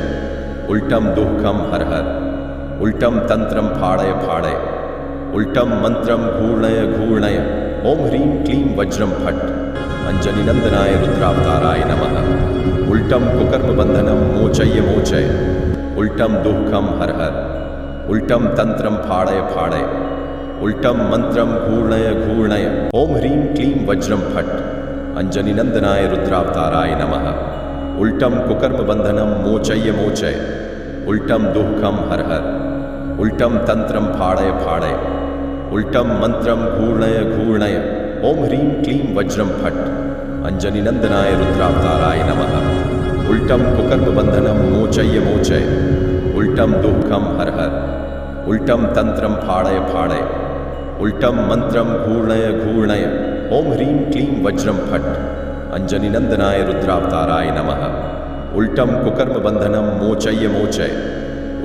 उल्टम दुःखम हर हर उल्टम तंत्रम फाड़य फाड़य उल्टम मंत्रम घूर्णय घूर्णय ओम ह्रीं क्लीं वज्रम फट् अंजनीनंदनाय रुद्रावताराय नमः। उल्टम कुकर्म बंधनम मोचय मोचय उल्टम दुःखम हर हर उल्टम तंत्रम फाड़य फाड़य उल्टम मंत्रम घूर्णय घूर्णय ओम ह्रीं क्लीं वज्रम फट् अंजनीनंदनाय रुद्रावताराय नमः। उल्टम कुकर्म बंधनम मोचय मोचय उल्टम दुःखम हर हर उल्टम तंत्रम फाड़य फाड़य उल्टम मंत्रम घूर्णय घूर्णय ओम ह्रीं क्लीं वज्रम फट् अंजनीनंदनाय रुद्रावताराय नमः। उल्टम कुकर्म बंधनम मोचय मोचय उल्टम दुःखम हर हर उल्टम तंत्रम फाड़य फाड़य उल्टम मंत्रम घूर्णय घूर्णय ओम ह्रीं क्लीं वज्रम फट् अंजनीनंदनाय रुद्रावताराय नमः। उल्टम कुकर्म बंधनम मोचय मोचय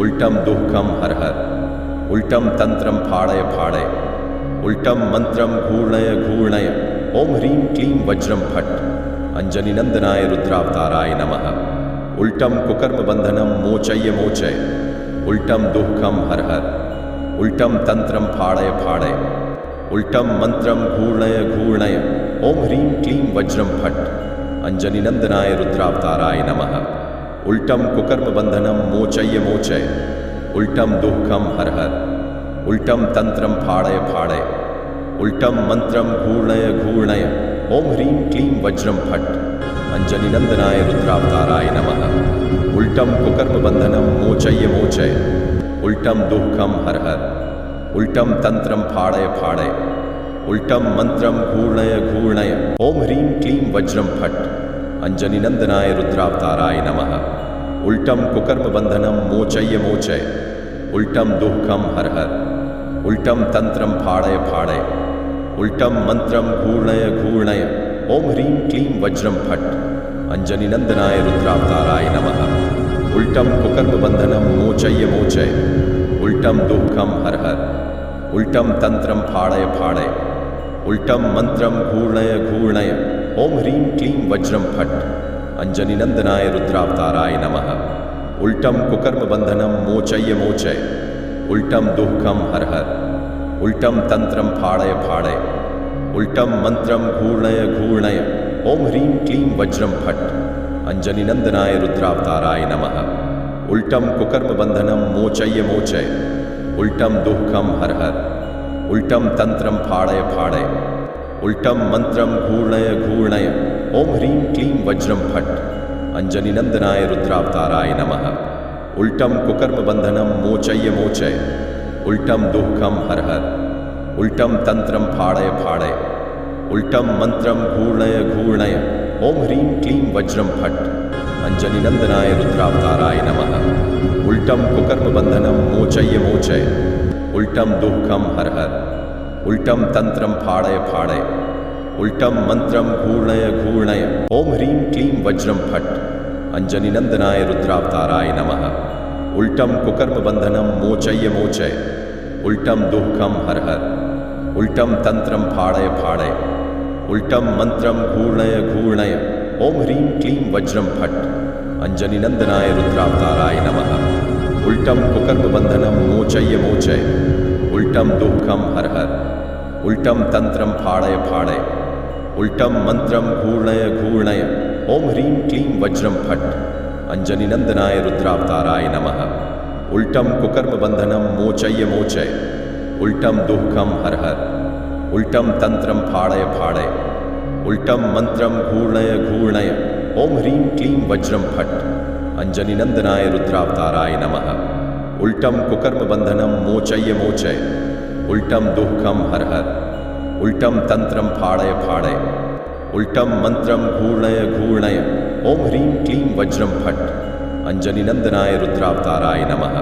उल्टम दुःखम हर हर उल्टम तंत्रम फाड़य फाड़य उल्टम मंत्रम घूर्णय घूर्णय ओम ह्रीं क्लीं वज्रम फट् अंजनीनंदनाय रुद्रावताराय नमः। उल्टम कुकर्म बंधनम मोचय मोचय उल्टम दुःखम हर हर उल्टम तंत्रम फाड़य फाड़य उल्टम मंत्रम घूर्णय घूर्णय ओम ह्रीं क्लीं वज्रम फट् अंजनीनंदनाय रुद्रावताराय नमः। उल्टम कुकर्म बंधनम मोचय मोचय उल्टम दुःखम हर हर उल्टम तंत्रम फाड़य फाड़य उल्टम मंत्रम घूर्णय घूर्णय ओम ह्रीं क्लीं वज्रम फट् अंजनीनंदनाय रुद्रावताराय नमः। उल्टम कुकर्म बंधनम मोचय्य मोचय, उल्टम दुःखम हर हर, उल्टम तंत्रम फाड़य फाड़य, उल्टम मंत्रम घूर्णय घूर्णय। ओम ह्रीं क्लीं वज्रम फट, अंजनी नंदनाय रुद्रावताराय नमः। उल्टम कुकर्म बंधनम मोचय्य मोचय, उल्टम दुःखम हर हर, उल्टम तंत्रम फाड़य फाड़य, उल्टम मंत्रम घूर्णय घूर्णय। ओम ह्रीं क्लीं वज्रम फट, अंजनी नंदनाय रुद्रावताराय नमः। उल्टम कुकर्म बंधनम मोचय्य मोचय, उल्टम दुःखम हर हर, उल्टम तंत्रम फाड़य फाड़य, उल्टम मंत्रम घूर्णय घूर्णय। ओम ह्रीं क्लीं वज्रम फट, अंजनी नंदनाय रुद्रावताराय नमः। उल्टम कुकर्म बंधनम मोचय्य मोचय, उल्टम दुःखम हर हर, उल्टम तंत्रम फाड़य फाड़य, उल्टम मंत्रम घूर्णय घूर्णय। ओम ह्रीं क्लीं वज्रम फट, अंजनी नंदनाय रुद्रावताराय नमः। उल्टम कुकर्म बंधनम मोचय्य मोचय, उल्टम दुःखम हर हर, उल्टम तंत्रम फाड़य फाड़य, उल्टम मंत्रम घूर्णय घूर्णय। ओम ह्रीं क्लीं वज्रम फट, अंजनी नंदनाय रुद्रावताराय नमः। उल्टम कुकर्म बंधनम मोचय्य मोचय, उल्टम दुःखम हर हर, उल्टम तंत्रम फाड़य फाड़य, उल्टम मंत्रम घूर्णय घूर्णय। ओम ह्रीं क्लीं वज्रम फट, अंजनी नंदनाय रुद्रावताराय नमः। उल्टम कुकर्म बंधनम मोचय्य मोचय, उल्टम दुःखम हर हर, उल्टम तंत्रम फाड़य फाड़य, उल्टम मंत्रम घूर्णय घूर्णय। ओम ह्रीं क्लीं वज्रम फट, अंजनी नंदनाय रुद्रावताराय नमः। उल्टम कुकर्म बंधनम मोचय्य मोचय, उल्टम दुःखम हर हर, उल्टम तंत्रम फाड़य फाड़य, उल्टम मंत्रम घूर्णय घूर्णय। ओम ह्रीं क्लीं वज्रम फट, अंजनी नंदनाय रुद्रावताराय नमः। उल्टम कुकर्म बंधनम मोचय्य मोचय, उल्टम दुःखम हर हर, उल्टम तंत्रम फाड़य फाड़य, उल्टम मंत्रम घूर्णय घूर्णय। ओम ह्रीं क्लीं वज्रम फट, अंजनी नंदनाय रुद्रावताराय नमः। उल्टम कुकर्म बंधनम मोचय्य मोचय, उल्टम दुःखम हर हर, उल्टम तंत्रम फाड़य फाड़य, उल्टम मंत्रम घूर्णय घूर्णय। ओम ह्रीं क्लीं वज्रम फट, अंजनी नंदनाय रुद्रावताराय नमः। उल्टम कुकर्म बंधनम मोचय्य मोचय, उल्टम दुःखम हर हर, उल्टम तंत्रम फाड़य फाड़य, उल्टम मंत्रम घूर्णय घूर्णय। ओम ह्रीं क्लीं वज्रम फट, अंजनी नंदनाय रुद्रावताराय नमः।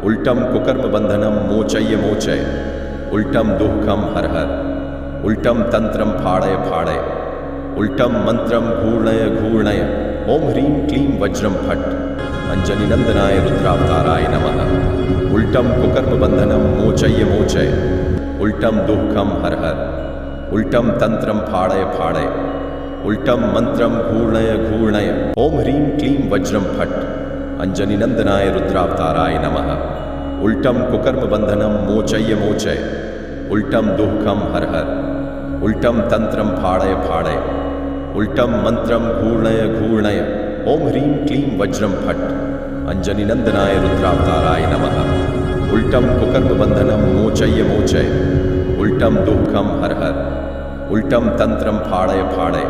उल्टम कुकर्म बंधनम मोचय्य मोचय, उल्टम दुःखम हर हर, उल्टम तंत्रम फाड़य फाड़य, उल्टम मंत्रम घूर्णय घूर्णय। ओम ह्रीं क्लीं वज्रम फट, अंजनी नंदनाय रुद्रावताराय नमः। उल्टम कुकर्म बंधनम मोचय्य मोचय, उल्टम दुःखम हर हर, उल्टम तंत्रम फाड़य फाड़य, उल्टम मंत्रम घूर्णय घूर्णय। ओम ह्रीं क्लीं वज्रम फट, अंजनी नंदनाय रुद्रावताराय नमः। उल्टम कुकर्म बंधनम मोचय्य मोचय, उल्टम दुःखम हर हर, उल्टम तंत्रम फाड़य फाड़य, उल्टम मंत्रम घूर्णय घूर्णय। ओम ह्रीं क्लीं वज्रम फट, अंजनी नंदनाय रुद्रावताराय नमः। उल्टम कुकर्म बंधनम मोचय्य मोचय, उल्टम दुःखम हर हर, उल्टम तंत्रम फाड़य फाड़य,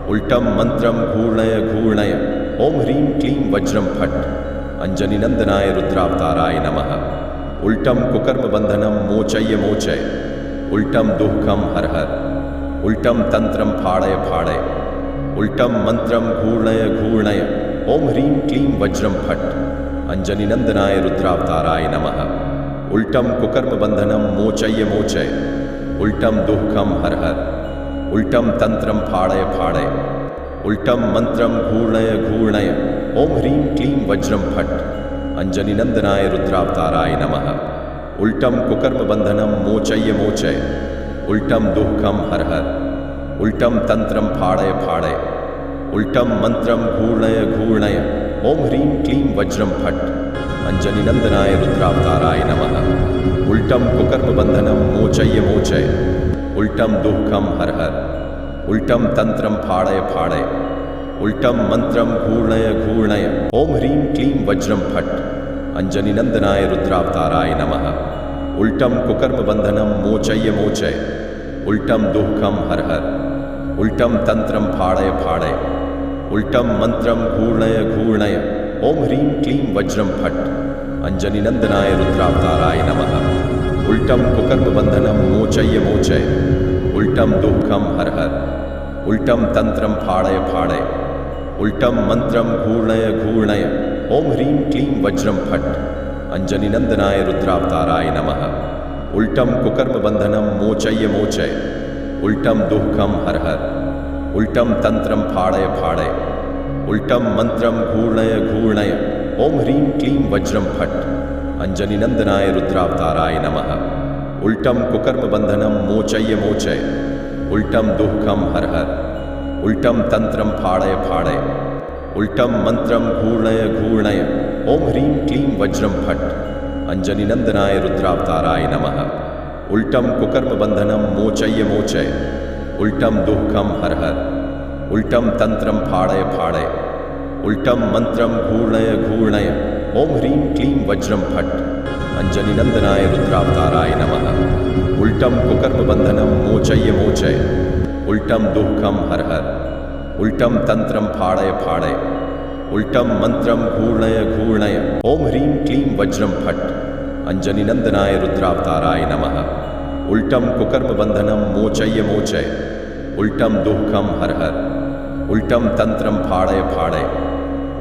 उल्टम मंत्रम घूर्णय घूर्णय। ओम ह्रीं क्लीं वज्रम फट, अंजनी नंदनाय रुद्रावताराय नमः। उल्टम कुकर्म बंधनम मोचय्य मोचय, उल्टम दुःखम हर हर, उल्टम तंत्रम फाड़य फाड़य, उल्टम मंत्रम घूर्णय घूर्णय। ओम ह्रीं क्लीं वज्रम फट, अंजनी नंदनाय रुद्रावताराय नमः। उल्टम कुकर्म बंधनम मोचय्य मोचय, उल्टम दुःखम हर हर, उल्टम तंत्रम फाड़य फाड़य, उल्टम मंत्रम घूर्णय घूर्णय। ओम ह्रीं क्लीं वज्रम फट, अंजनी नंदनाय रुद्रावताराय नमः। उल्टम कुकर्म बंधनम मोचय्य मोचय, उल्टम दुःखम हर हर, उल्टम तंत्रम फाड़य फाड़य, उल्टम मंत्रम घूर्णय घूर्णय। ओम ह्रीं क्लीं वज्रम फट, अंजनी नंदनाय रुद्रावताराय नमः। उल्टम कुकर्म बंधनम मोचय्य मोचय, उल्टम दुःखम हर हर, उल्टम तंत्रम फाड़य फाड़य, उल्टम मंत्रम घूर्णय घूर्णय। ओम ह्रीं क्लीं वज्रम फट, अंजनी नंदनाय रुद्रावताराय नमः। उल्टम कुकर्म बंधनम मोचय्य मोचय, उल्टम दुःखम हर हर, उल्टम तंत्रम फाड़य फाड़य, उल्टम मंत्रम घूर्णय घूर्णय। ओम ह्रीं क्लीं वज्रं फट् अंजनीनंदनाय रुद्रावताराय नमः। उल्टम कुकर्मबंधनं मोचय्य मोचय उल्टम दुःखं हर हर उल्टम तंत्रं फाड़य फाड़य उल्टम मंत्रं घूर्णय घूर्णय ओम ह्रीं क्लीं वज्रं फट् अंजनीनंदनाय रुद्रावताराय नमः। उल्टम कुकर्मबंधनं मोचय्य मोचय उल्टम दुःखं हर हर उल्टम तंत्रं फाड़य फाड़य उल्टम मंत्रं घूर्णय घूर्णय ओम ह्रीं क्लीं वज्रं फट् अंजनीनंदनाय रुद्रावताराय नमः। उल्टम कुकर्मबंधनं मोचय्य मोचय उल्टम दुःखं हर हर उल्टम तंत्रं फाड़य फाड़य उल्टम मंत्रं घूर्णय घूर्णय ओम ह्रीं क्लीं वज्रं फट् अंजनीनंदनाय रुद्रावताराय नमः। उल्टम कुकर्मबंधनं मोचय्य मोचय उल्टम दुःखं हर हर उल्टम तंत्रं फाड़य फाड़य उल्टम मंत्रं घूर्णय घूर्णय ओम ह्रीं क्लीं वज्रं फट् अंजनीनंदनाय रुद्रावताराय नमः। उल्टम कुकर्मबंधनं मोचय्य मोचय उल्टम दुःखं हर हर उल्टम तंत्रं फाड़य फाड़य उल्टम मंत्रं घूर्णय घूर्णय ओम ह्रीं क्लीं वज्रं फट् अंजनीनंदनाय रुद्रावताराय नमः। उल्टम कुकर्मबंधनं मोचय्य मोचय उल्टम दुःखं हर हर उल्टम तंत्रं फाड़य फाड़य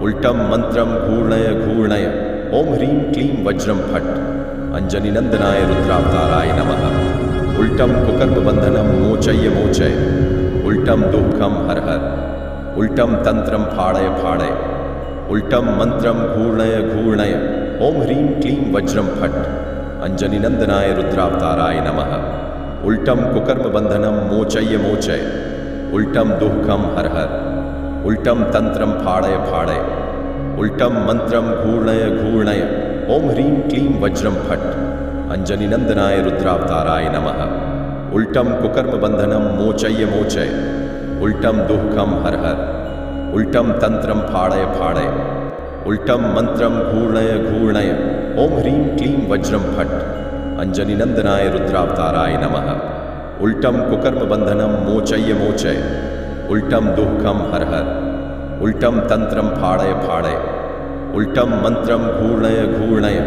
उल्टम मंत्रं घूर्णय घूर्णय ओम ह्रीं क्लीं वज्रं फट् अंजनीनंदनाय रुद्रावताराय नमः। उल्टम कुकर्मबंधनं मोचय्य मोचय उल्टम दुःखं हर हर उल्टम तंत्रं फाड़य फाड़य उल्टम मंत्रं घूर्णय घूर्णय ओम ह्रीं क्लीं वज्रं फट् अंजनीनंदनाय रुद्रावताराय नमः। उल्टम कुकर्मबंधनं मोचय्य मोचय उल्टम दुःखं हर हर उल्टम तंत्रं फाड़य फाड़य उल्टम मंत्रं घूर्णय घूर्णय ओम ह्रीं क्लीं वज्रं फट् अंजनीनंदनाय रुद्रावताराय नमः। उल्टम कुकर्मबंधनं मोचय्य मोचय उल्टम दुःखं हर हर उल्टम तंत्रं फाड़य फाड़य उल्टम मंत्रं घूर्णय घूर्णय ओम ह्रीं क्लीं वज्रं फट् अंजनीनंदनाय रुद्रावताराय नमः। उल्टम कुकर्मबंधनं मोचय्य मोचय उल्टम दुःखं हर हर उल्टम तंत्रं फाड़य फाड़य उल्टम मंत्रं घूर्णय घूर्णय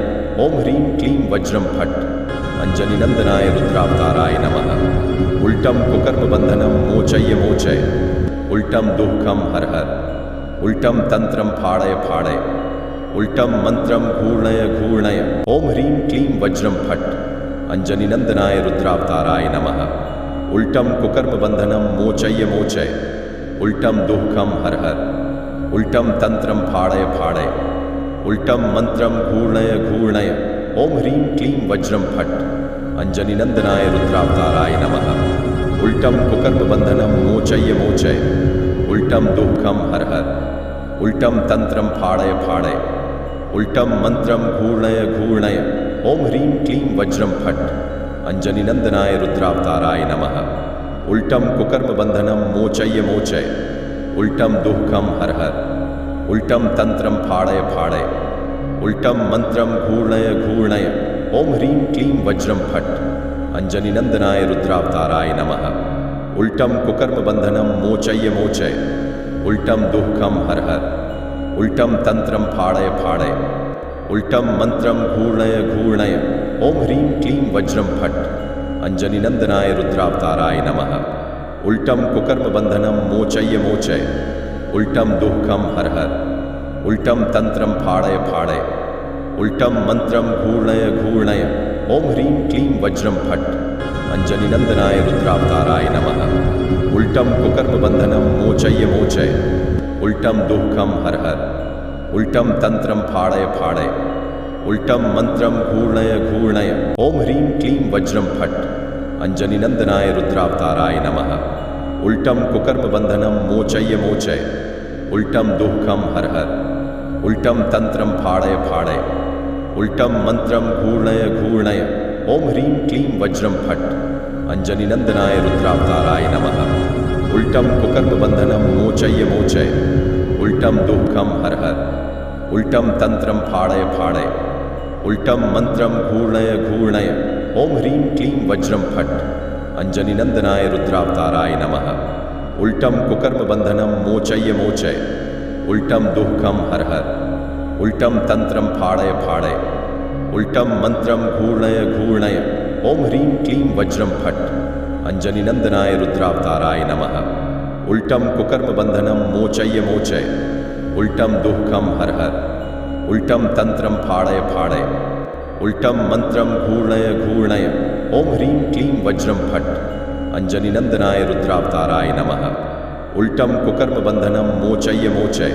ओम ह्रीं क्लीं वज्रं फट् अंजनीनंदनाय रुद्रावताराय नमः। उल्टम कुकर्मबंधनं मोचय्य मोचय उल्टम दुःखं हर हर उल्टम तंत्रं फाड़य फाड़य उल्टम मंत्रं घूर्णय घूर्णय ओम ह्रीं क्लीं वज्रं फट् अंजनीनंदनाय रुद्रावताराय नमः। उल्टम कुकर्मबंधनं मोचय्य मोचय उल्टम दुःखं हर हर उल्टम तंत्रं फाड़य फाड़य उल्टम मंत्रं घूर्णय घूर्णय ओम ह्रीं क्लीं वज्रं फट् अंजनीनंदनाय रुद्रावताराय नमः। उल्टम कुकर्मबंधनं मोचय्य मोचय उल्टम दुःखं हर हर उल्टम तंत्रं फाड़य फाड़य उल्टम मंत्रं घूर्णय घूर्णय ओम ह्रीं क्लीं वज्रं फट् अंजनीनंदनाय रुद्रावताराय नमः। उल्टम कुकर्मबंधनं मोचय्य मोचय उल्टम दुःखं हर हर उल्टम तंत्रं फाड़य फाड़य उल्टम मंत्रं घूर्णय घूर्णय ओम ह्रीं क्लीं वज्रं फट् अंजनीनंदनाय रुद्रावताराय नमः। उल्टम कुकर्मबंधनं मोचय्य मोचय उल्टम दुःखं हर हर उल्टम तंत्रं फाड़य फाड़य उल्टम मंत्रं घूर्णय घूर्णय ओम ह्रीं क्लीं वज्रं फट् अंजनीनंदनाय रुद्रावताराय नमः। उल्टम कुकर्मबंधनं मोचय्य मोचय उल्टम दुःखं हर हर उल्टम तंत्रं फाड़य फाड़य उल्टम मंत्रं घूर्णय घूर्णय ओम ह्रीं क्लीं वज्रं फट् अंजनीनंदनाय रुद्रावताराय नमः। उल्टम कुकर्मबंधनं मोचय्य मोचय उल्टम दुःखं हर हर उल्टम तंत्रं फाड़य फाड़य उल्टम मंत्रं घूर्णय घूर्णय ओम ह्रीं क्लीं वज्रं फट् अंजनीनंदनाय रुद्रावताराय नमः। उल्टम कुकर्मबंधनं मोचय्य मोचय उल्टम दुःखं हर हर उल्टम तंत्रं फाड़य फाड़य उल्टम मंत्रं घूर्णय घूर्णय ओम ह्रीं क्लीं वज्रं फट् अंजनीनंदनाय रुद्रावताराय नमः। उल्टम कुकर्मबंधनं मोचय्य मोचय उल्टम दुःखं हर हर उल्टम तंत्रं फाड़य फाड़य उल्टम मंत्रं घूर्णय घूर्णय ओम ह्रीं क्लीं वज्रं फट् अंजनीनंदनाय रुद्रावताराय नमः। उल्टम कुकर्मबंधनं मोचय्य मोचय उल्टम दुःखं हर हर उल्टम तंत्रम फाड़य फाड़य, उल्टम मंत्रम घूर्णय घूर्णय, ओम ह्रीं क्लीं वज्रम फट्, अंजनीनंदनाय रुद्रावताराय नमः। उल्टम कुकर्म बंधनम मोचय्य मोचय, उल्टम दुःखम हर हर, उल्टम तंत्रम फाड़य फाड़य, उल्टम मंत्रम घूर्णय घूर्णय, ओम ह्रीं क्लीं वज्रम फट्, अंजनीनंदनाय रुद्रावताराय नमः। उल्टम कुकर्म बंधनम मोचय्य मोचय,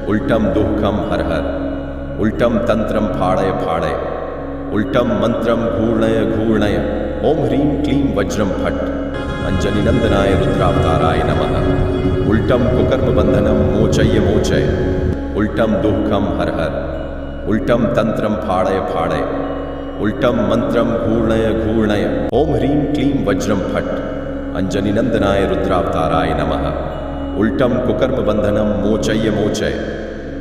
उल्टम दुःखम हर हर, उल्टम तंत्रम फाड़य फाड़य, उल्टम मंत्रम घूर्णय घूर्णय, ओम ह्रीं क्लीं वज्रम फट्, अंजनीनंदनाय रुद्रावताराय नमः। उल्टम कुकर्म बंधनम मोचय्य मोचय, उल्टम दुःखम हर हर, उल्टम तंत्रम फाड़य फाड़य, उल्टम मंत्रम घूर्णय घूर्णय, ओम ह्रीं क्लीं वज्रम फट्, अंजनीनंदनाय रुद्रावताराय नमः। उल्टम कुकर्म बंधनम मोचय्य मोचय,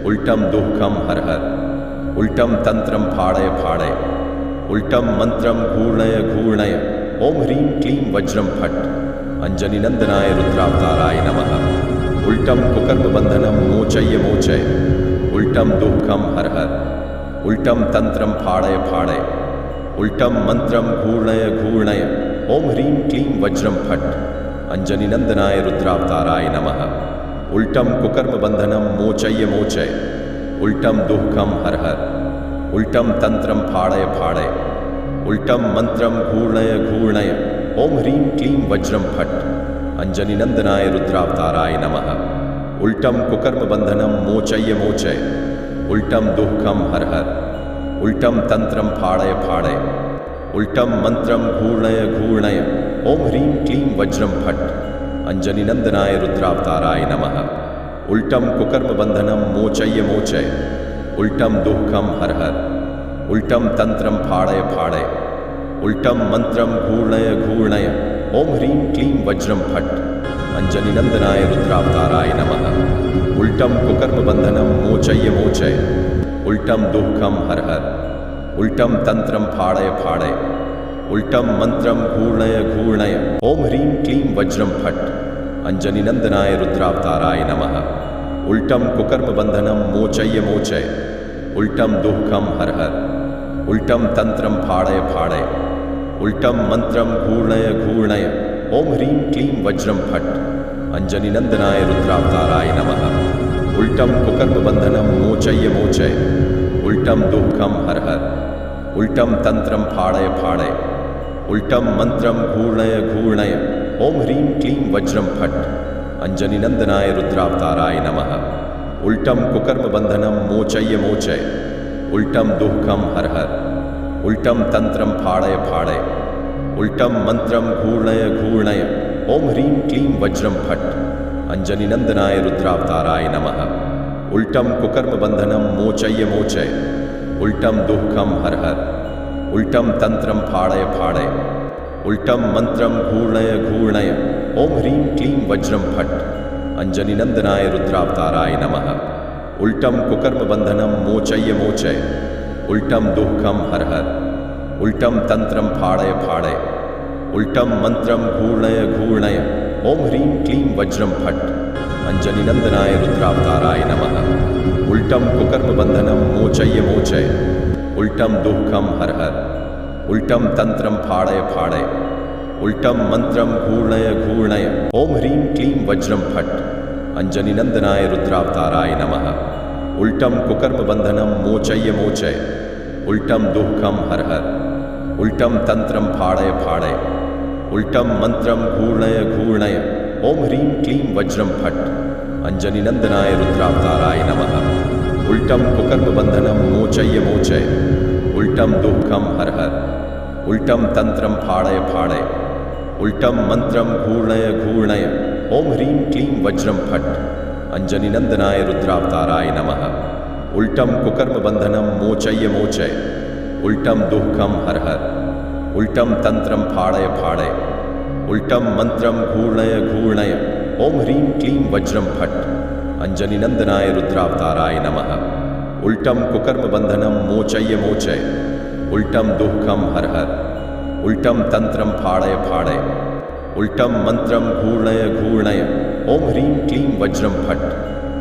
उल्टम दुःखम हर हर, उल्टम तंत्रम फाड़य फाड़य, उल्टम मंत्रम घूर्णय घूर्णय, ओम ह्रीं क्लीं वज्रम फट्, अंजनीनंदनाय रुद्रावताराय नमः। उल्टम कुकर्म बंधनम मोचय्य मोचय, उल्टम दुःखम हर हर, उल्टम तंत्रम फाड़य फाड़य, उल्टम मंत्रम घूर्णय घूर्णय, ओम ह्रीं क्लीं वज्रम फट्, अंजनीनंदनाय रुद्रावताराय नमः। उल्टम कुकर्म बंधनम मोचय्य मोचय, उल्टम दुःखम हर हर, उल्टम तंत्रम फाड़य फाड़य, उल्टम मंत्रम घूर्णय घूर्णय, ओम ह्रीं क्लीं वज्रम फट्, अंजनीनंदनाय रुद्रावताराय नमः। उल्टम कुकर्म बंधनम मोचय्य मोचय, उल्टम दुःखम हर हर, उल्टम तंत्रम फाड़य फाड़य, उल्टम मंत्रम घूर्णय घूर्णय, ओम ह्रीं क्लीं वज्रम फट्, अंजनीनंदनाय रुद्रावताराय नमः। उल्टम कुकर्म बंधनम मोचय्य मोचय, उल्टम दुःखम हर हर, उल्टम तंत्रम फाड़य फाड़य, उल्टम मंत्रम घूर्णय घूर्णय, ओम ह्रीं क्लीं वज्रम फट्, अंजनीनंदनाय रुद्रावताराय नमः। उल्टम कुकर्म बंधनम मोचय्य मोचय, उल्टम दुःखम हर हर, उल्टम तंत्रम फाड़य फाड़य, उल्टम मंत्रम घूर्णय घूर्णय, ओम ह्रीं क्लीं वज्रम फट्, अंजनीनंदनाय रुद्रावताराय नमः। उल्टम कुकर्म बंधनम मोचय्य मोचय, उल्टम दुःखम हर हर, उल्टम तंत्रम फाड़य फाड़य, उल्टम मंत्रम घूर्णय घूर्णय, ओम ह्रीं क्लीं वज्रम फट्, अंजनीनंदनाय रुद्रावताराय नमः। उल्टम कुकर्म बंधनम मोचय्य मोचय, उल्टम दुःखम हर हर, उल्टम तंत्रम फाड़य फाड़य, उल्टम मंत्रम घूर्णय घूर्णय, ओम ह्रीं क्लीं वज्रम फट्, अंजनीनंदनाय रुद्रावताराय नमः। उल्टम कुकर्म बंधनम मोचय्य मोचय, उल्टम दुःखम हर हर, उल्टम तंत्रम फाड़य फाड़य, उल्टम मंत्रम घूर्णय घूर्णय, ओम ह्रीं क्लीं वज्रम फट्, अंजनीनंदनाय रुद्रावताराय नमः। उल्टम कुकर्म बंधनम मोचय्य मोचय, उल्टम दुःखम हर हर, उल्टम तंत्रम फाड़य फाड़य, उल्टम मंत्रम घूर्णय घूर्णय, ओम ह्रीं क्लीं वज्रम फट्, अंजनीनंदनाय रुद्रावताराय नमः। उल्टम कुकर्म बंधनम मोचय्य मोचय, उल्टम दुःखम हर हर, उल्टम तंत्रम फाड़य फाड़य, उल्टम मंत्रम घूर्णय घूर्णय, ओम ह्रीं क्लीं वज्रम फट्, अंजनीनंदनाय रुद्रावताराय नमः। उल्टम कुकर्म बंधनम मोचय्य मोचय, उल्टम दुःखम हर हर, उल्टम तंत्रम फाड़य फाड़य, उल्टम मंत्रम घूर्णय घूर्णय, ओम ह्रीं क्लीं वज्रम फट्, अंजनीनंदनाय रुद्रावताराय नमः। उल्टम कुकर्म बंधनम मोचय्य मोचय, उल्टम दुःखम हर हर, उल्टम तंत्रम फाड़य फाड़य, उल्टम मंत्रम घूर्णय घूर्णय, ओम ह्रीं क्लीं वज्रम फट्, अंजनीनंदनाय रुद्रावताराय नमः। उल्टम कुकर्म बंधनम मोचय्य मोचय, उल्टम दुःखम हर हर, उल्टम तंत्रम फाड़य फाड़य, उल्टम मंत्रम घूर्णय घूर्णय, ओम ह्रीं क्लीं वज्रम फट्, अंजनीनंदनाय रुद्रावताराय नमः। उल्टम कुकर्म बंधनम मोचय्य मोचय, उल्टम दुःखम हर हर, उल्टम तंत्रम फाड़य फाड़य, उल्टम मंत्रम घूर्णय घूर्णय, ओम ह्रीं क्लीं वज्रम फट्, अंजनीनंदनाय रुद्रावताराय नमः। उल्टम कुकर्म बंधनम मोचय्य मोचय, उल्टम दुःखम हर हर, उल्टम तंत्रम फाड़य फाड़य, उल्टम मंत्रम घूर्णय घूर्णय, ओम ह्रीं क्लीं वज्रम फट्,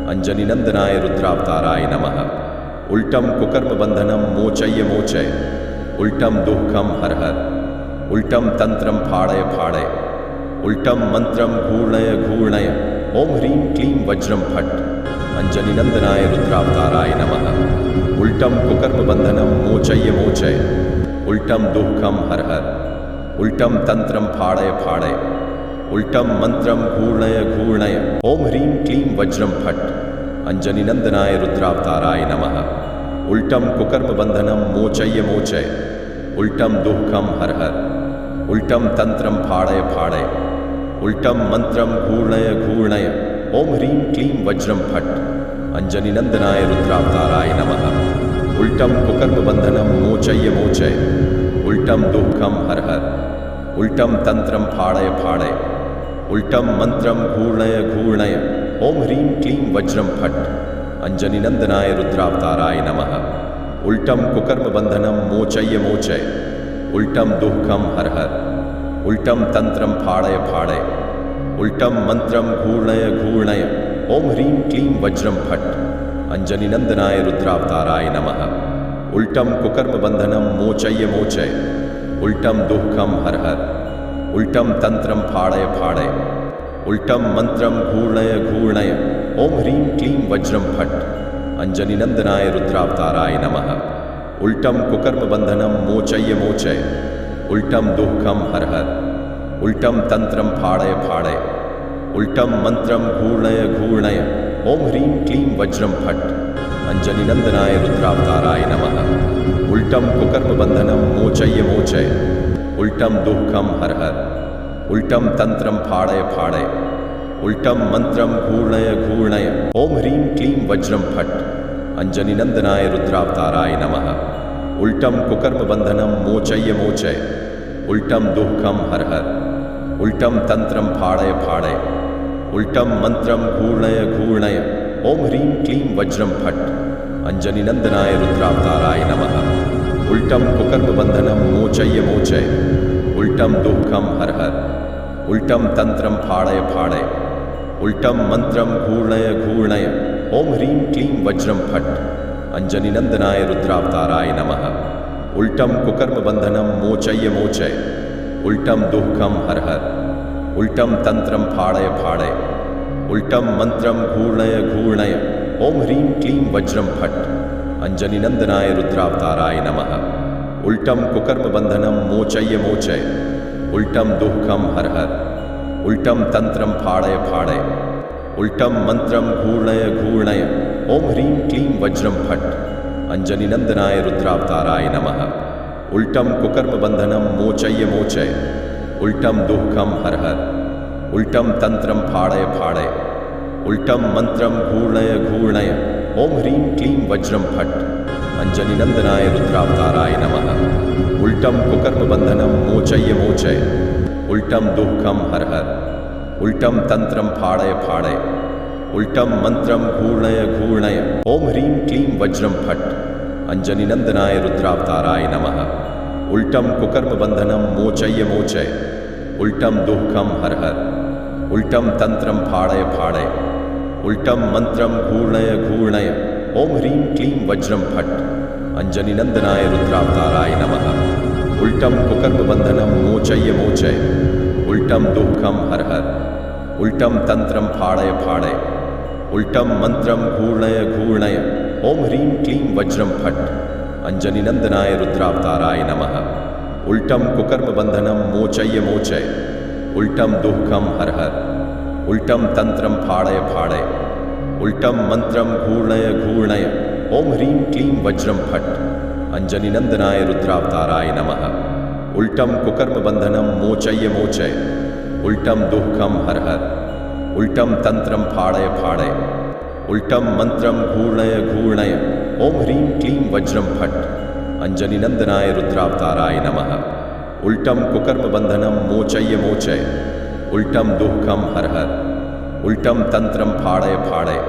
अंजनीनंदनाय रुद्रावताराय नमः। उल्टम कुकर्म बंधनम मोचय्य मोचय, उल्टम दुःखम हर हर, उल्टम तंत्रम फाड़य फाड़य, उल्टम मंत्रम घूर्णय घूर्णय, ओम ह्रीं क्लीं वज्रम फट, अंजनी नंदनाय रुद्रावताराय नमः। उल्टम कुकर्म बंधनम मोचय्य मोचय, उल्टम दुःखम हर हर, उल्टम तंत्रम फाड़य फाड़य, उल्टम मंत्रम घूर्णय घूर्णय, ओम ह्रीं क्लीं वज्रम फट, अंजनी नंदनाय रुद्रावताराय नमः। उल्टम कुकर्म बंधनम मोचय्य मोचय, उल्टम दुःखम हर हर, उल्टम तंत्रम फाड़य फाड़य, उल्टम मंत्रम घूर्णय घूर्णय, ओम ह्रीं क्लीं वज्रम फट, अंजनी नंदनाय रुद्रावताराय नमः। उल्टम कुकर्म बंधनम मोचय्य मोचय, उल्टम दुःखम हर हर, उल्टम तंत्रम फाड़य फाड़य, उल्टम मंत्रम घूर्णय घूर्णय, ओम ह्रीं क्लीं वज्रम फट, अंजनी नंदनाय रुद्रावताराय नमः। उल्टम कुकर्म बंधनम मोचय्य मोचय, उल्टम दुःखम हर हर, उल्टम तंत्रम फाड़य फाड़य, उल्टम मंत्रम घूर्णय घूर्णय, ओम ह्रीं क्लीं वज्रम फट, अंजनी नंदनाय रुद्रावताराय नमः। उल्टम कुकर्म बंधनम मोचय्य मोचय, उल्टम दुःखम हर हर, उल्टम तंत्रम फाड़य फाड़य, उल्टम मंत्रम घूर्णय घूर्णय, ओम ह्रीं क्लीं वज्रम फट, अंजनी नंदनाय रुद्रावताराय नमः। उल्टम कुकर्म बंधनम मोचय्य मोचय, उल्टम दुःखम हर हर, उल्टम तंत्रम फाड़य फाड़य, उल्टम मंत्रम घूर्णय घूर्णय, ओम ह्रीं क्लीं वज्रम फट, अंजनी नंदनाय रुद्रावताराय नमः। उल्टम कुकर्म बंधनम मोचय्य मोचय, उल्टम दुःखम हर हर, उल्टम तंत्रम फाड़य फाड़य, उल्टम मंत्रम घूर्णय घूर्णय, ओम ह्रीं क्लीं वज्रम फट, अंजनी नंदनाय रुद्रावताराय नमः। उल्टम कुकर्म बंधनम मोचय्य मोचय, उल्टम दुःखम हर हर, उल्टम तंत्रम फाड़य फाड़य, उल्टम मंत्रम घूर्णय घूर्णय, ओम ह्रीं क्लीं वज्रम फट, अंजनी नंदनाय रुद्रावताराय नमः। उल्टम कुकर्म बंधनम मोचय्य मोचय, उल्टम दुःखम हर हर, उल्टम तंत्रम फाड़य फाड़य, उल्टम मंत्रम घूर्णय घूर्णय, ओम ह्रीं क्लीं वज्रम फट, अंजनी नंदनाय रुद्रावताराय नमः। उल्टम कुकर्म बंधनम मोचय्य मोचय, उल्टम दुःखम हर हर, उल्टम तंत्रम फाड़य फाड़य, उल्टम मंत्रम घूर्णय घूर्णय, ओम ह्रीं क्लीं वज्रम फट, अंजनी नंदनाय रुद्रावताराय नमः। उल्टम कुकर्म बंधनम मोचय्य मोचय, उल्टम दुःखम हर हर, उल्टम तंत्रम फाड़य फाड़य, उल्टम मंत्रम घूर्णय घूर्णय, ओम ह्रीं क्लीं वज्रम फट, अंजनी नंदनाय रुद्रावताराय नमः। उल्टम कुकर्म बंधनम मोचय्य मोचय, उल्टम दुःखम हर हर, उल्टम तंत्रम फाड़य फाड़य, उल्टम मंत्रम घूर्णय घूर्णय, ओम ह्रीं क्लीं वज्रम फट, अंजनी नंदनाय रुद्रावताराय नमः। उल्टम कुकर्म बंधनम मोचय्य मोचय, उल्टम दुःखम हर हर, उल्टम तंत्रम फाड़य फाड़य, उल्टम मंत्रम घूर्णय घूर्णय, ओम ह्रीं क्लीं वज्रम फट, अंजनी नंदनाय रुद्रावताराय नमः। उल्टम कुकर्म बंधनम मोचय्य मोचय, उल्टम दुःखम हर हर, उल्टम तंत्रम फाड़य फाड़य, उल्टम मंत्रम घूर्णय घूर्णय, ओम ह्रीं क्लीं वज्रम फट, अंजनी नंदनाय रुद्रावताराय नमः। उल्टम कुकर्म बंधनम मोचय्य मोचय, उल्टम दुःखम हर हर, उल्टम तंत्रम फाड़य फाड़य, उल्टम मंत्रम घूर्णय घूर्णय, ओम ह्रीं क्लीं वज्रम फट, अंजनी नंदनाय रुद्रावताराय नमः। उल्टम कुकर्म बंधनम मोचय्य मोचय, उल्टम दुःखम हर हर, उल्टम तंत्रम फाड़य फाड़य, उल्टम मंत्रम घूर्णय घूर्णय, ओम ह्रीं क्लीं वज्रम फट, अंजनी नंदनाय रुद्रावताराय नमः। उल्टम कुकर्म बंधनम मोचय्य मोचय, उल्टम दुःखम हर हर, उल्टम तंत्रम फाड़य फाड़य, उल्टम मंत्रम घूर्णय घूर्णय, ओम ह्रीं क्लीं वज्रम फट, अंजनी नंदनाय रुद्रावताराय नमः। उल्टम कुकर्म बंधनम मोचय्य मोचय, उल्टम दुःखम हर हर, उल्टम तंत्रम फाड़य फाड़य,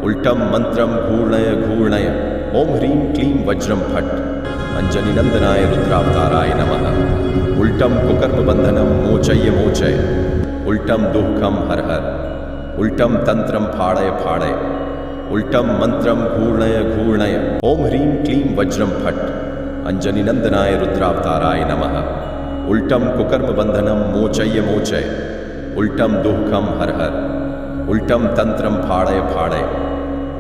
उल्टम मंत्रम घूर्णय घूर्णय, ओम ह्रीं क्लीं वज्रम फट, अंजनी नंदनाय रुद्रावताराय नमः। उल्टम कुकर्म बंधनम मोचय्य मोचय, उल्टम दुःखम हर हर, उल्टम तंत्रम फाड़य फाड़य, उल्टम मंत्रम घूर्णय घूर्णय ओम ह्रीं क्लीं वज्रम फट् अंजनीनंदनाय रुद्रावताराय नमः। उल्टम कुकर्म बंधनम मोचय मोचय उल्टम दुःखम हर हर उल्टम तंत्रम फाड़य फाड़य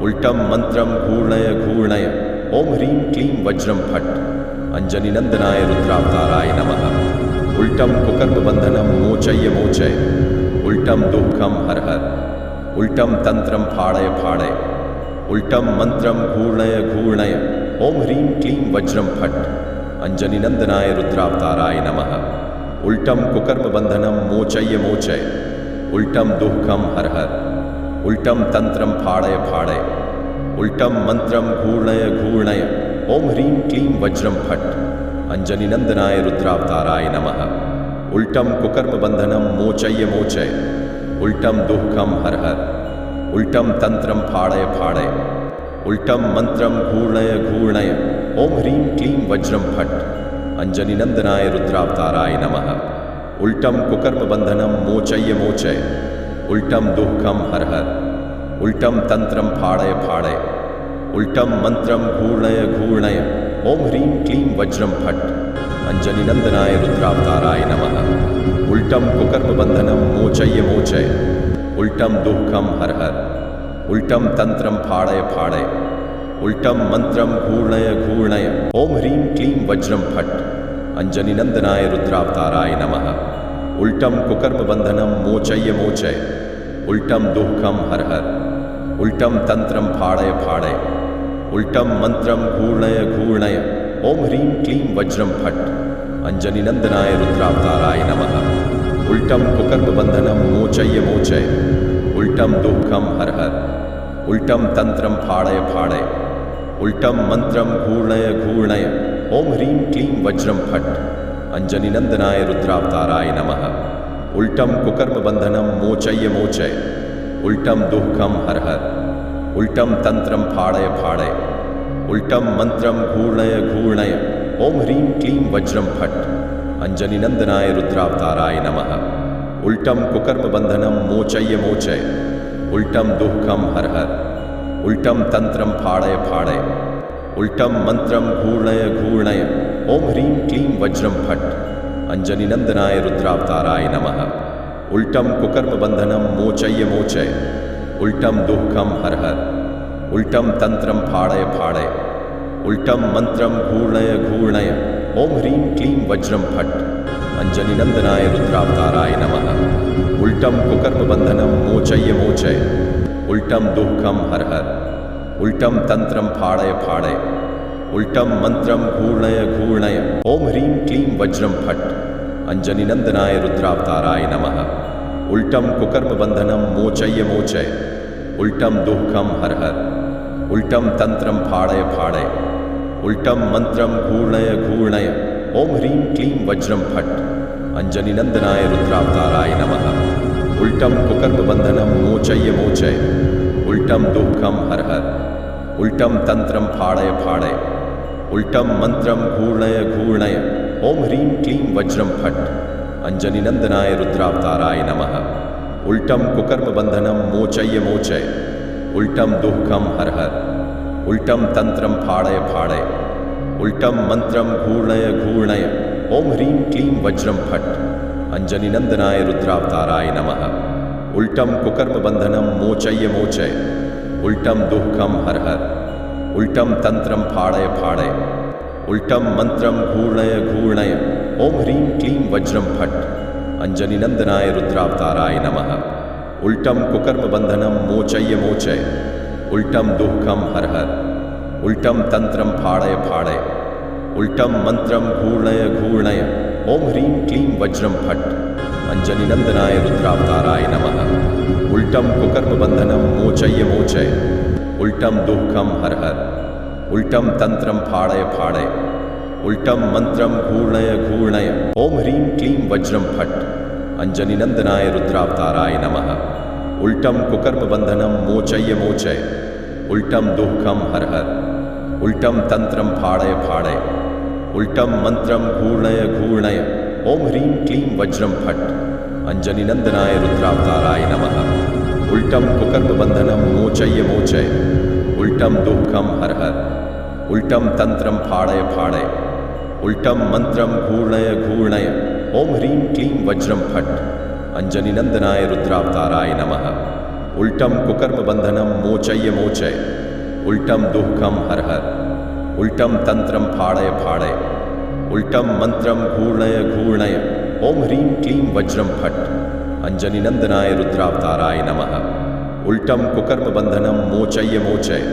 उल्टम मंत्रम घूर्णय घूर्णय ओम ह्रीं क्लीं वज्रम फट् अंजनीनंदनाय रुद्रावताराय नमः। उल्टम कुकर्म बंधनम मोचय मोचय उल्टम दुःखम हर हर उल्टम तंत्रम फाड़य फाड़य उल्टम मंत्रम घूर्णय घूर्णय ओम ह्रीं क्लीं वज्रम फट् अंजनीनंदनाय रुद्रावताराय नमः। उल्टम कुकर्म बंधनम मोचय मोचय उल्टम दुःखम हर हर उल्टम तंत्रम फाड़य फाड़य उल्टम मंत्रम घूर्णय घूर्णय ओम ह्रीं क्लीं वज्रम फट् अंजनीनंदनाय रुद्रावताराय नमः। उल्टम कुकर्म बंधनम मोचय मोचय उल्टम दुःखम हर हर उल्टम तंत्रम फाड़य फाड़य उल्टम मंत्रम घूर्णय घूर्णय ओम ह्रीं क्लीं वज्रम फट् अंजनीनंदनाय रुद्रावताराय नमः। उल्टम कुकर्म बंधनम मोचय मोचय उल्टम दुःखम हर हर उल्टम तंत्रम फाड़य फाड़य उल्टम मंत्रम घूर्णय घूर्णय ओम ह्रीं क्लीं वज्रम फट् अंजनीनंदनाय रुद्रावताराय नमः। उल्टम कुकर्म बंधनम मोचय मोचय उल्टम दुःखम हर हर उल्टम तंत्रम फाड़य फाड़य उल्टम मंत्रम घूर्णय घूर्णय ओम ह्रीं क्लीं वज्रम फट् अंजनीनंदनाय रुद्रावताराय नमः। उल्टम कुकर्म बंधनम मोचय मोचय उल्टम दुःखम हर हर उल्टम तंत्रम फाड़य फाड़य उल्टम मंत्रम घूर्णय घूर्णय ओम ह्रीं क्लीं वज्रम फट् अंजनीनंदनाय रुद्रावताराय नमः। उल्टम कुकर्म बंधनम मोचय मोचय उल्टम दुःखम हर हर उल्टम तंत्रम फाड़य फाड़य उल्टम मंत्रम घूर्णय घूर्णय ओम ह्रीं क्लीं वज्रम फट् अंजनीनंदनाय रुद्रावताराय नमः। उल्टम कुकर्म बंधनम मोचय मोचय उल्टम दुःखम हर हर उल्टम तंत्रम फाड़य फाड़य उल्टम मंत्रम घूर्णय घूर्णय ओम ह्रीं क्लीं वज्रम फट् अंजनीनंदनाय रुद्रावताराय नमः। उल्टम कुकर्म बंधनम मोचय मोचय उल्टम दुःखम हर हर उल्टम तंत्रम फाड़य फाड़य उल्टम मंत्रम घूर्णय घूर्णय ओम ह्रीं क्लीं वज्रम फट् अंजनीनंदनाय रुद्रावताराय नमः। उल्टम कुकर्म बंधनम मोचय मोचय उल्टम दुःखम हर हर उल्टम तंत्रम फाड़य फाड़य उल्टम मंत्रम घूर्णय घूर्णय ओम ह्रीं क्लीं वज्रम फट् अंजनीनंदनाय रुद्रावताराय नमः। उल्टम कुकर्म बंधनम मोचय मोचय उल्टम दुःखम हर हर उल्टम तंत्रम फाड़य फाड़य उल्टम मंत्रम घूर्णय घूर्णय ओम ह्रीं क्लीं वज्रम फट् अंजनीनंदनाय रुद्रावताराय नमः। उल्टम कुकर्म बंधनम मोचय मोचय उल्टम दुःखम हर हर उल्टम तंत्रम फाड़य फाड़य उल्टम मंत्रम घूर्णय घूर्णय ओम ह्रीं क्लीं वज्रम फट् अंजनीनंदनाय रुद्रावताराय नमः। उल्टम कुकर्म बंधनम मोचय मोचय उल्टम दुःखम हर हर उल्टम तंत्रम फाड़य फाड़य उल्टम मंत्रम घूर्णय घूर्णय ओम ह्रीं क्लीं वज्रम फट् अंजनीनंदनाय रुद्रावताराय नमः। उल्टम कुकर्म बंधनम मोचय मोचय उल्टम दुःखम हर हर उल्टम तंत्रम फाड़य फाड़य उल्टम मंत्रम घूर्णय घूर्णय ओम ह्रीं क्लीं वज्रम फट् अंजनीनंदनाय रुद्रावताराय नमः। उल्टम कुकर्म बंधनम मोचय मोचय उल्टम दुःखम हर हर उल्टम तंत्रम फाड़य फाड़य उल्टम मंत्रम घूर्णय घूर्णय ओम ह्रीं क्लीं वज्रम फट् अंजनीनंदनाय रुद्रावताराय नमः। उल्टम कुकर्म बंधनम मोचय मोचय उल्टम दुःखम हर हर उल्टम तंत्रम फाड़य फाड़य उल्टम मंत्रम घूर्णय घूर्णय ओम ह्रीं क्लीं वज्रम फट् अंजनीनंदनाय रुद्रावताराय नमः। उल्टम कुकर्म बंधनम मोचय मोचय उल्टम दुःखम हर हर उल्टम तंत्रम फाड़य फाड़य उल्टम मंत्रम घूर्णय घूर्णय ओम ह्रीं क्लीं वज्रम फट् अंजनीनंदनाय रुद्रावताराय नमः। उल्टम कुकर्म बंधनम मोचय मोचय उल्टम दुःखम हर हर उल्टम तंत्रम फाड़य फाड़य उल्टम मंत्रम घूर्णय घूर्णय ओम ह्रीं क्लीं वज्रम फट् अंजनीनंदनाय रुद्रावताराय नमः। उल्टम कुकर्मबन्धनं मोचय्य मोचय, उल्टम दुःखं हर हर, उल्टम तंत्रं फाड़य फाड़य, उल्टम मंत्रं घूर्णय घूर्णय, ओम ह्रीं क्लीं वज्रं फट्, अंजनीनंदनाय रुद्रावताराय नमः। उल्टम कुकर्मबन्धनं मोचय्य मोचय, उल्टम दुःखं हर हर, उल्टम तंत्रं फाड़य फाड़य, उल्टम मंत्रं घूर्णय घूर्णय, ओम ह्रीं क्लीं वज्रं फट्, अंजनीनंदनाय रुद्रावताराय नमः। उल्टम कुकर्मबन्धनं मोचय्य मोचय,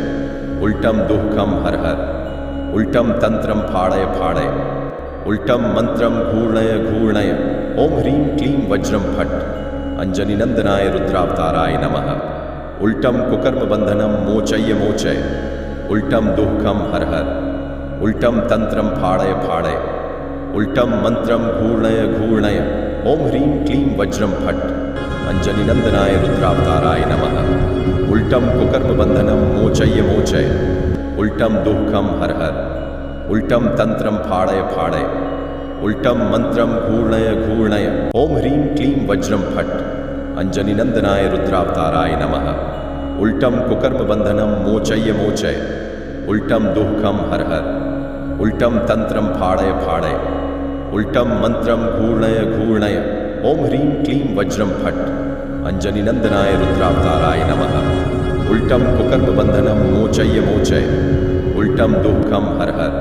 उल्टम दुःखं हर हर, उल्टम तंत्रं फाड़य फाड़य, उल्टम मंत्रं घूर्णय घूर्णय, ओम ह्रीं क्लीं वज्रं फट्, अंजनीनंदनाय रुद्रावताराय नमः। उल्टम कुकर्मबन्धनं मोचय्य मोचय, उल्टम दुःखं हर हर, उल्टम तंत्रं फाड़य फाड़य, उल्टम मंत्रं घूर्णय घूर्णय, ओम ह्रीं क्लीं वज्रं फट्, अंजनीनंदनाय रुद्रावताराय नमः। उल्टम कुकर्मबन्धनं मोचय्य मोचय, उल्टम दुःखं हर हर, उल्टम तंत्रं फाड़य फाड़य, उल्टम मंत्रं घूर्णय घूर्णय, ओम ह्रीं क्लीं वज्रं फट्, अंजनीनंदनाय रुद्रावताराय नमः। उल्टम कुकर्मबन्धनं मोचय्य मोचय, उल्टम दुःखं हर हर, उल्टम तंत्रं फाड़य फाड़य, उल्टम मंत्रं घूर्णय घूर्णय, ओम ह्रीं क्लीं वज्रं फट्, अंजनीनंदनाय रुद्रावताराय नमः। उल्टम कुकर्मबन्धनं मोचय्य मोचय, उल्टम दुःखं हर हर,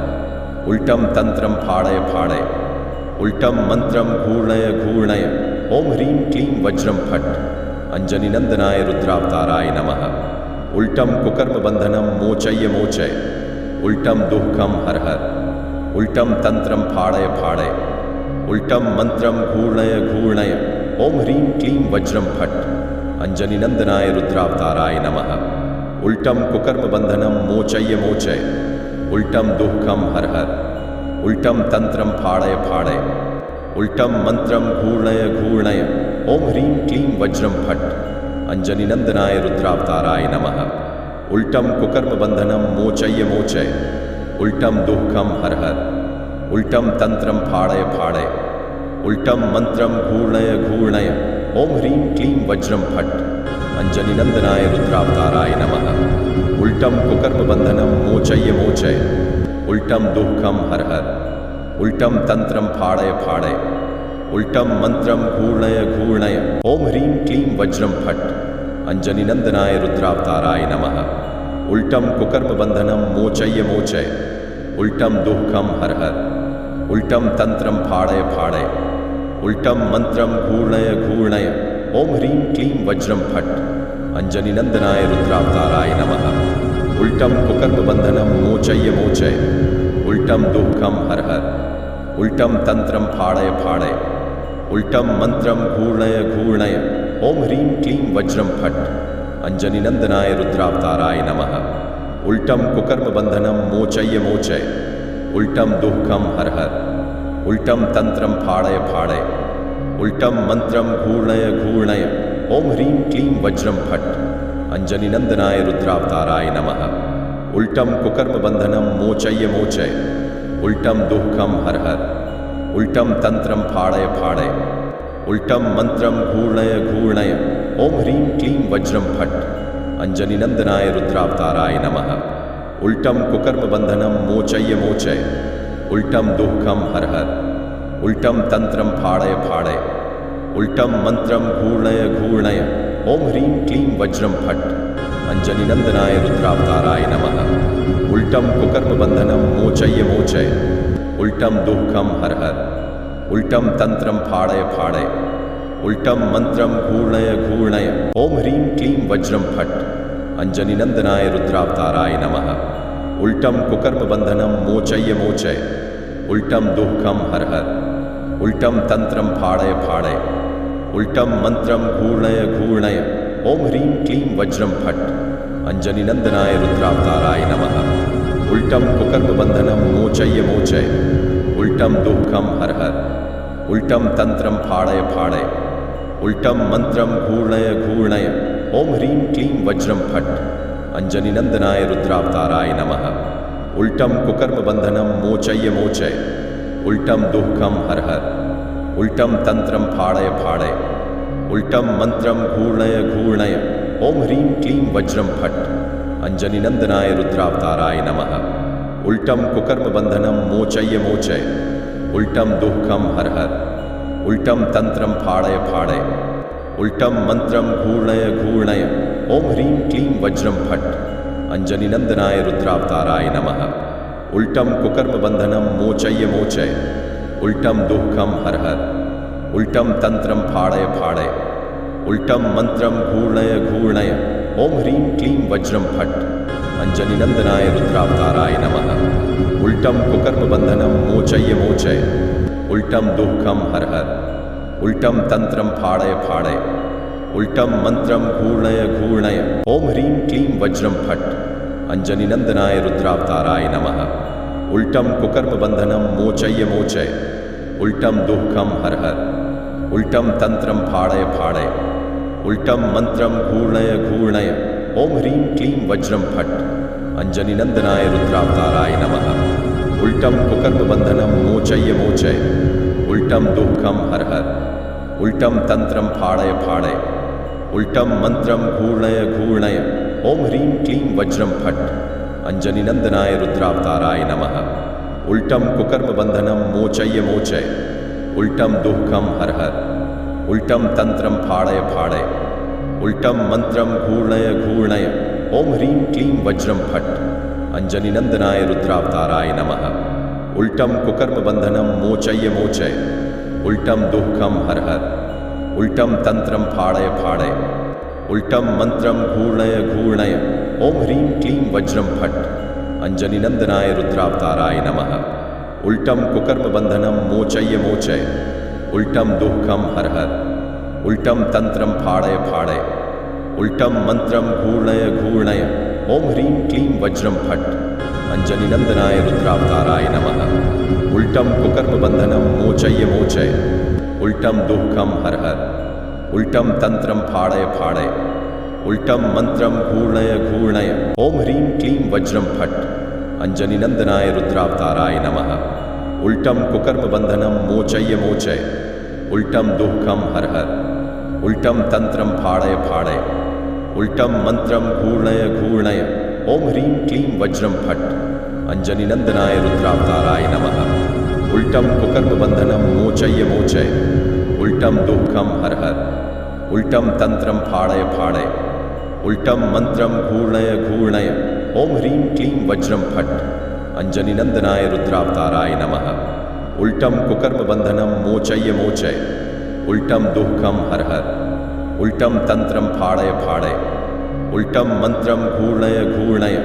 उल्टम तंत्रं फाड़य फाड़य, उल्टम मंत्रं घूर्णय घूर्णय, ओम ह्रीं क्लीं वज्रं फट्, अंजनीनंदनाय रुद्रावताराय नमः। उल्टम कुकर्मबन्धनं मोचय्य मोचय, उल्टम दुःखं हर हर, उल्टम तंत्रं फाड़य फाड़य, उल्टम मंत्रं घूर्णय घूर्णय, ओम ह्रीं क्लीं वज्रं फट्, अंजनीनंदनाय रुद्रावताराय नमः। उल्टम कुकर्मबन्धनं मोचय्य मोचय, उल्टम दुःखं हर हर, उल्टम तंत्रं फाड़य फाड़य, उल्टम मंत्रं घूर्णय घूर्णय, ओम ह्रीं क्लीं वज्रं फट्, अंजनीनंदनाय रुद्रावताराय नमः। उल्टम कुकर्मबन्धनं मोचय्य मोचय, उल्टम दुःखं हर हर, उल्टम तंत्रं फाड़य फाड़य, उल्टम मंत्रं घूर्णय घूर्णय, ओम ह्रीं क्लीं वज्रं फट्, अंजनीनंदनाय रुद्रावताराय नमः। उल्टम कुकर्मबन्धनं मोचय्य मोचय, उल्टम दुःखं हर हर, उल्टम तंत्रं फाड़य फाड़य, उल्टम मंत्रं घूर्णय घूर्णय, ओम ह्रीं क्लीं वज्रं फट्, अंजनीनंदनाय रुद्रावताराय नमः। उल्टम कुकर्मबन्धनं मोचय्य मोचय, उल्टम दुःखं हर हर, उल्टम तंत्रं फाड़य फाड़य, उल्टम मंत्रं घूर्णय घूर्णय, ओम ह्रीं क्लीं वज्रं फट्, अंजनीनंदनाय रुद्रावताराय नमः। उल्टम कुकर्मबन्धनं मोचय्य मोचय, उल्टम दुःखं हर हर, उल्टम तंत्रं फाड़य फाड़य, उल्टम मंत्रं घूर्णय घूर्णय, ओम ह्रीं क्लीं वज्रं फट्, अंजनीनंदनाय रुद्रावताराय नमः। उल्टम कुकर्मबन्धनं मोचय्य मोचय, उल्टम दुःखं हर हर, उल्टम तंत्रं फाड़य फाड़य, उल्टम मंत्रं घूर्णय घूर्णय, ओम ह्रीं क्लीं वज्रं फट्, अंजनीनंदनाय रुद्रावताराय नमः। उल्टम कुकर्मबन्धनं मोचय्य मोचय, उल्टम दुःखं हर हर, उल्टम तंत्रं फाड़य फाड़य, उल्टम मंत्रं घूर्णय घूर्णय, ओम ह्रीं क्लीं वज्रं फट्, अंजनीनंदनाय रुद्रावताराय नमः। उल्टम कुकर्मबन्धनं मोचय्य मोचय, उल्टम दुःखं हर हर, उल्टम तंत्रं फाड़य फाड़य, उल्टम मंत्रं घूर्णय घूर्णय, ओम ह्रीं क्लीं वज्रं फट्, अंजनीनंदनाय रुद्रावताराय नमः। उल्टम कुकर्मबन्धनं मोचय्य मोचय, उल्टम दुःखं हर हर, उल्टम तंत्रं फाड़य फाड़य, उल्टम मंत्रं घूर्णय घूर्णय, ओम ह्रीं क्लीं वज्रं फट्, अंजनीनंदनाय रुद्रावताराय नमः। उल्टम कुकर्मबन्धनं मोचय्य मोचय, उल्टम दुःखं हर हर, उल्टम तंत्रं फाड़य फाड़य, उल्टम मंत्रं घूर्णय घूर्णय, ओम ह्रीं क्लीं वज्रं फट्, अंजनीनंदनाय रुद्रावताराय नमः। उल्टम कुकर्मबन्धनं मोचय्य मोचय, उल्टम दुःखं हर हर, उल्टम तंत्रं फाड़य फाड़य, उल्टम मंत्रं घूर्णय घूर्णय, ओम ह्रीं क्लीं वज्रं फट्, अंजनीनंदनाय रुद्रावताराय नमः। उल्टम कुकर्मबन्धनं मोचय्य मोचय, उल्टम दुःखं हर हर, उल्टम तंत्रं फाड़य फाड़य, उल्टम मंत्रं घूर्णय घूर्णय, ओम ह्रीं क्लीं वज्रम फट् अंजनीनंदनाय रुद्रावताराय नमः। उल्टम कुकर्म बंधनम मोचय्य मोचय उल्टम दुःखम हर हर उल्टम तंत्रम फाड़य फाड़य उल्टम मंत्रम घूर्णय घूर्णय ओम ह्रीं क्लीं वज्रम फट् अंजनीनंदनाय रुद्रावताराय नमः। उल्टम कुकर्म बंधनम मोचय्य मोचय उल्टम दुःखम हर हर उल्टम तंत्रम फाड़य फाड़य उल्टम मंत्रम घूर्णय घूर्णय ओम ह्रीं क्लीं वज्रम फट् अंजनीनंदनाय रुद्रावताराय नमः। उल्टम कुकर्म बंधनम मोचय्य मोचय उल्टम दुःखम हर हर उल्टम तंत्रम फाड़य फाड़य उल्टम मंत्रम घूर्णय घूर्णय ओम ह्रीं क्लीं वज्रम फट् अंजनीनंदनाय रुद्रावताराय नमः। उल्टम कुकर्म बंधनम मोचय्य मोचय उल्टम दुःखम हर हर उल्टम तंत्रम फाड़य फाड़य उल्टम मंत्रम घूर्णय घूर्णय ओम ह्रीं क्लीं वज्रम फट् अंजनीनंदनाय रुद्रावताराय नमः। उल्टम कुकर्म बंधनम मोचय्य मोचय उल्टम दुःखम हर हर उल्टम तंत्रम फाड़य फाड़य उल्टम मंत्रम घूर्णय घूर्णय ओम ह्रीं क्लीं वज्रम फट् अंजनीनंदनाय रुद्रावताराय नमः। उल्टम कुकर्म बंधनम मोचय्य मोचय उल्टम दुःखम हर हर उल्टम तंत्रम फाड़य फाड़य उल्टम मंत्रम घूर्णय घूर्णय ओम ह्रीं क्लीं वज्रम फट् अंजनीनंदनाय रुद्रावताराय नमः। उल्टम कुकर्म बंधनम मोचय्य मोचय उल्टम दुःखम हर हर उल्टम तंत्रम फाड़य फाड़य उल्टम मंत्रम घूर्णय घूर्णय ओम ह्रीं क्लीं वज्रम फट् अंजनीनंदनाय रुद्रावताराय नमः। उल्टम कुकर्म बंधनम मोचय्य मोचय उल्टम दुःखम हर हर उल्टम तंत्रम फाड़य फाड़य उल्टम मंत्रम घूर्णय घूर्णय ओम ह्रीं क्लीं वज्रम फट् अंजनीनंदनाय रुद्रावताराय नमः। उल्टम कुकर्म बंधनम मोचय्य मोचय उल्टम दुःखम हर हर उल्टम तंत्रम फाड़य फाड़य उल्टम मंत्रम घूर्णय घूर्णय ओम ह्रीं क्लीं वज्रम फट् अंजनीनंदनाय रुद्रावताराय नमः। उल्टम कुकर्म बंधनम मोचय्य मोचय उल्टम दुःखम हर हर उल्टम तंत्रम फाड़य फाड़य उल्टम मंत्रम घूर्णय घूर्णय ओम ह्रीं क्लीं वज्रम फट् अंजनीनंदनाय रुद्रावताराय नमः। उल्टम कुकर्म बंधनम मोचय्य मोचय उल्टम दुःखम हर हर उल्टम तंत्रम फाड़य फाड़य उल्टम मंत्रम घूर्णय घूर्णय ओम ह्रीं क्लीं वज्रम फट् अंजनीनंदनाय रुद्रावताराय नमः। उल्टम कुकर्म बंधनम मोचय्य मोचय उल्टम दुःखम हर हर उल्टम तंत्रम फाड़य फाड़य उल्टम मंत्रम घूर्णय घूर्णय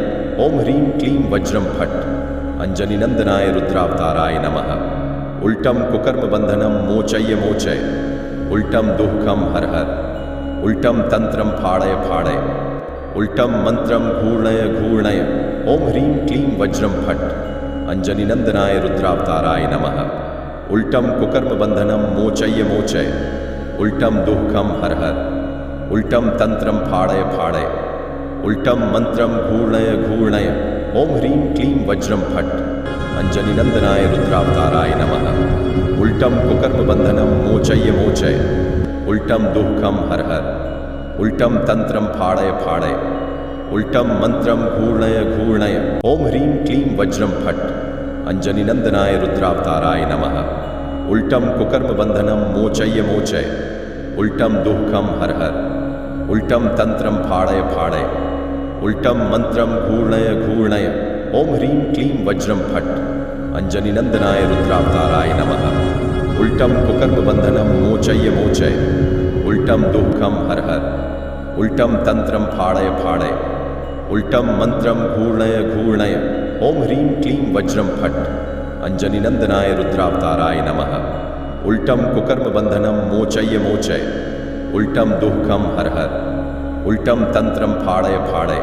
ओम ह्रीं क्लीं वज्रम फट् अंजनीनंदनाय रुद्रावताराय नमः। उल्टम कुकर्म बंधनम मोचय्य मोचय उल्टम दुःखम हर हर उल्टम तंत्रम फाड़य फाड़य उल्टम मंत्रम घूर्णय घूर्णय ओम ह्रीं क्लीं वज्रम फट् अंजनीनंदनाय रुद्रावताराय नमः। उल्टम कुकर्म बंधनम मोचय्य मोचय उल्टम दुःखम हर हर उल्टम तंत्रम फाड़य फाड़य उल्टम मंत्रम घूर्णय घूर्णय ओम ह्रीं क्लीं वज्रम फट् अंजनीनंदनाय रुद्रावताराय नमः। उल्टम कुकर्म बंधनम मोचय्य मोचय उल्टम दुःखम हर हर उल्टम तंत्रम फाड़य फाड़य उल्टम मंत्रम घूर्णय घूर्णय ओम ह्रीं क्लीं वज्रम फट् अंजनीनंदनाय रुद्रावताराय नमः। उल्टम कुकर्म बंधनम मोचय्य मोचय उल्टम दुःखम हर हर उल्टम तंत्रम फाड़य फाड़य उल्टम मंत्रम घूर्णय घूर्णय ओम ह्रीं क्लीं वज्रम फट् अंजनीनंदनाय रुद्रावताराय नमः। उल्टम कुकर्म बंधनम मोचय्य मोचय उल्टम दुःखम हर हर उल्टम तंत्रम फाड़य फाड़य उल्टम मंत्रम घूर्णय घूर्णय ओम ह्रीं क्लीं वज्रम फट् अंजनीनंदनाय रुद्रावताराय नमः। उल्टम कुकर्म बंधनम मोचय्य मोचय उल्टम दुःखम हर हर उल्टम तंत्रम फाड़य फाड़य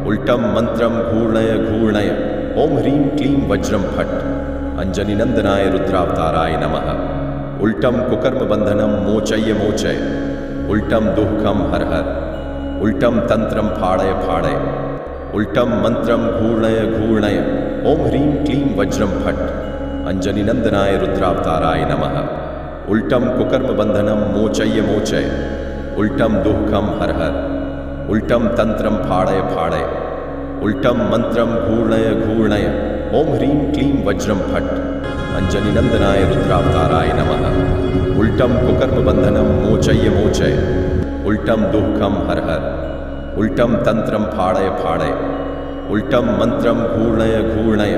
उल्टम मंत्रम घूर्णय घूर्णय ओम ह्रीं क्लीं वज्रम फट् अंजनीनंदनाय रुद्रावताराय नमः। उल्टम कुकर्म बंधनम मोचय्य मोचय उल्टम दुःखम हर हर उल्टम तंत्रम फाड़य फाड़य उल्टम मंत्रम घूर्णय घूर्णय ओम ह्रीं क्लीं वज्रम फट् अंजनीनंदनाय रुद्रावताराय नमः। उल्टम कुकर्म बंधनम मोचय्य मोचय उल्टम दुःखम हर हर उल्टम तंत्रम फाड़य फाड़य, उल्टम मंत्रम घूर्णय घूर्णय, ओम ह्रीं क्लीं वज्रम फट्, अंजनी नंदनाय रुद्रावताराय नमः। उल्टम कुकर्म बंधनम मोचय मोचय, उल्टम दुःखम हर हर, उल्टम तंत्रम फाड़य फाड़य, उल्टम मंत्रम घूर्णय घूर्णय।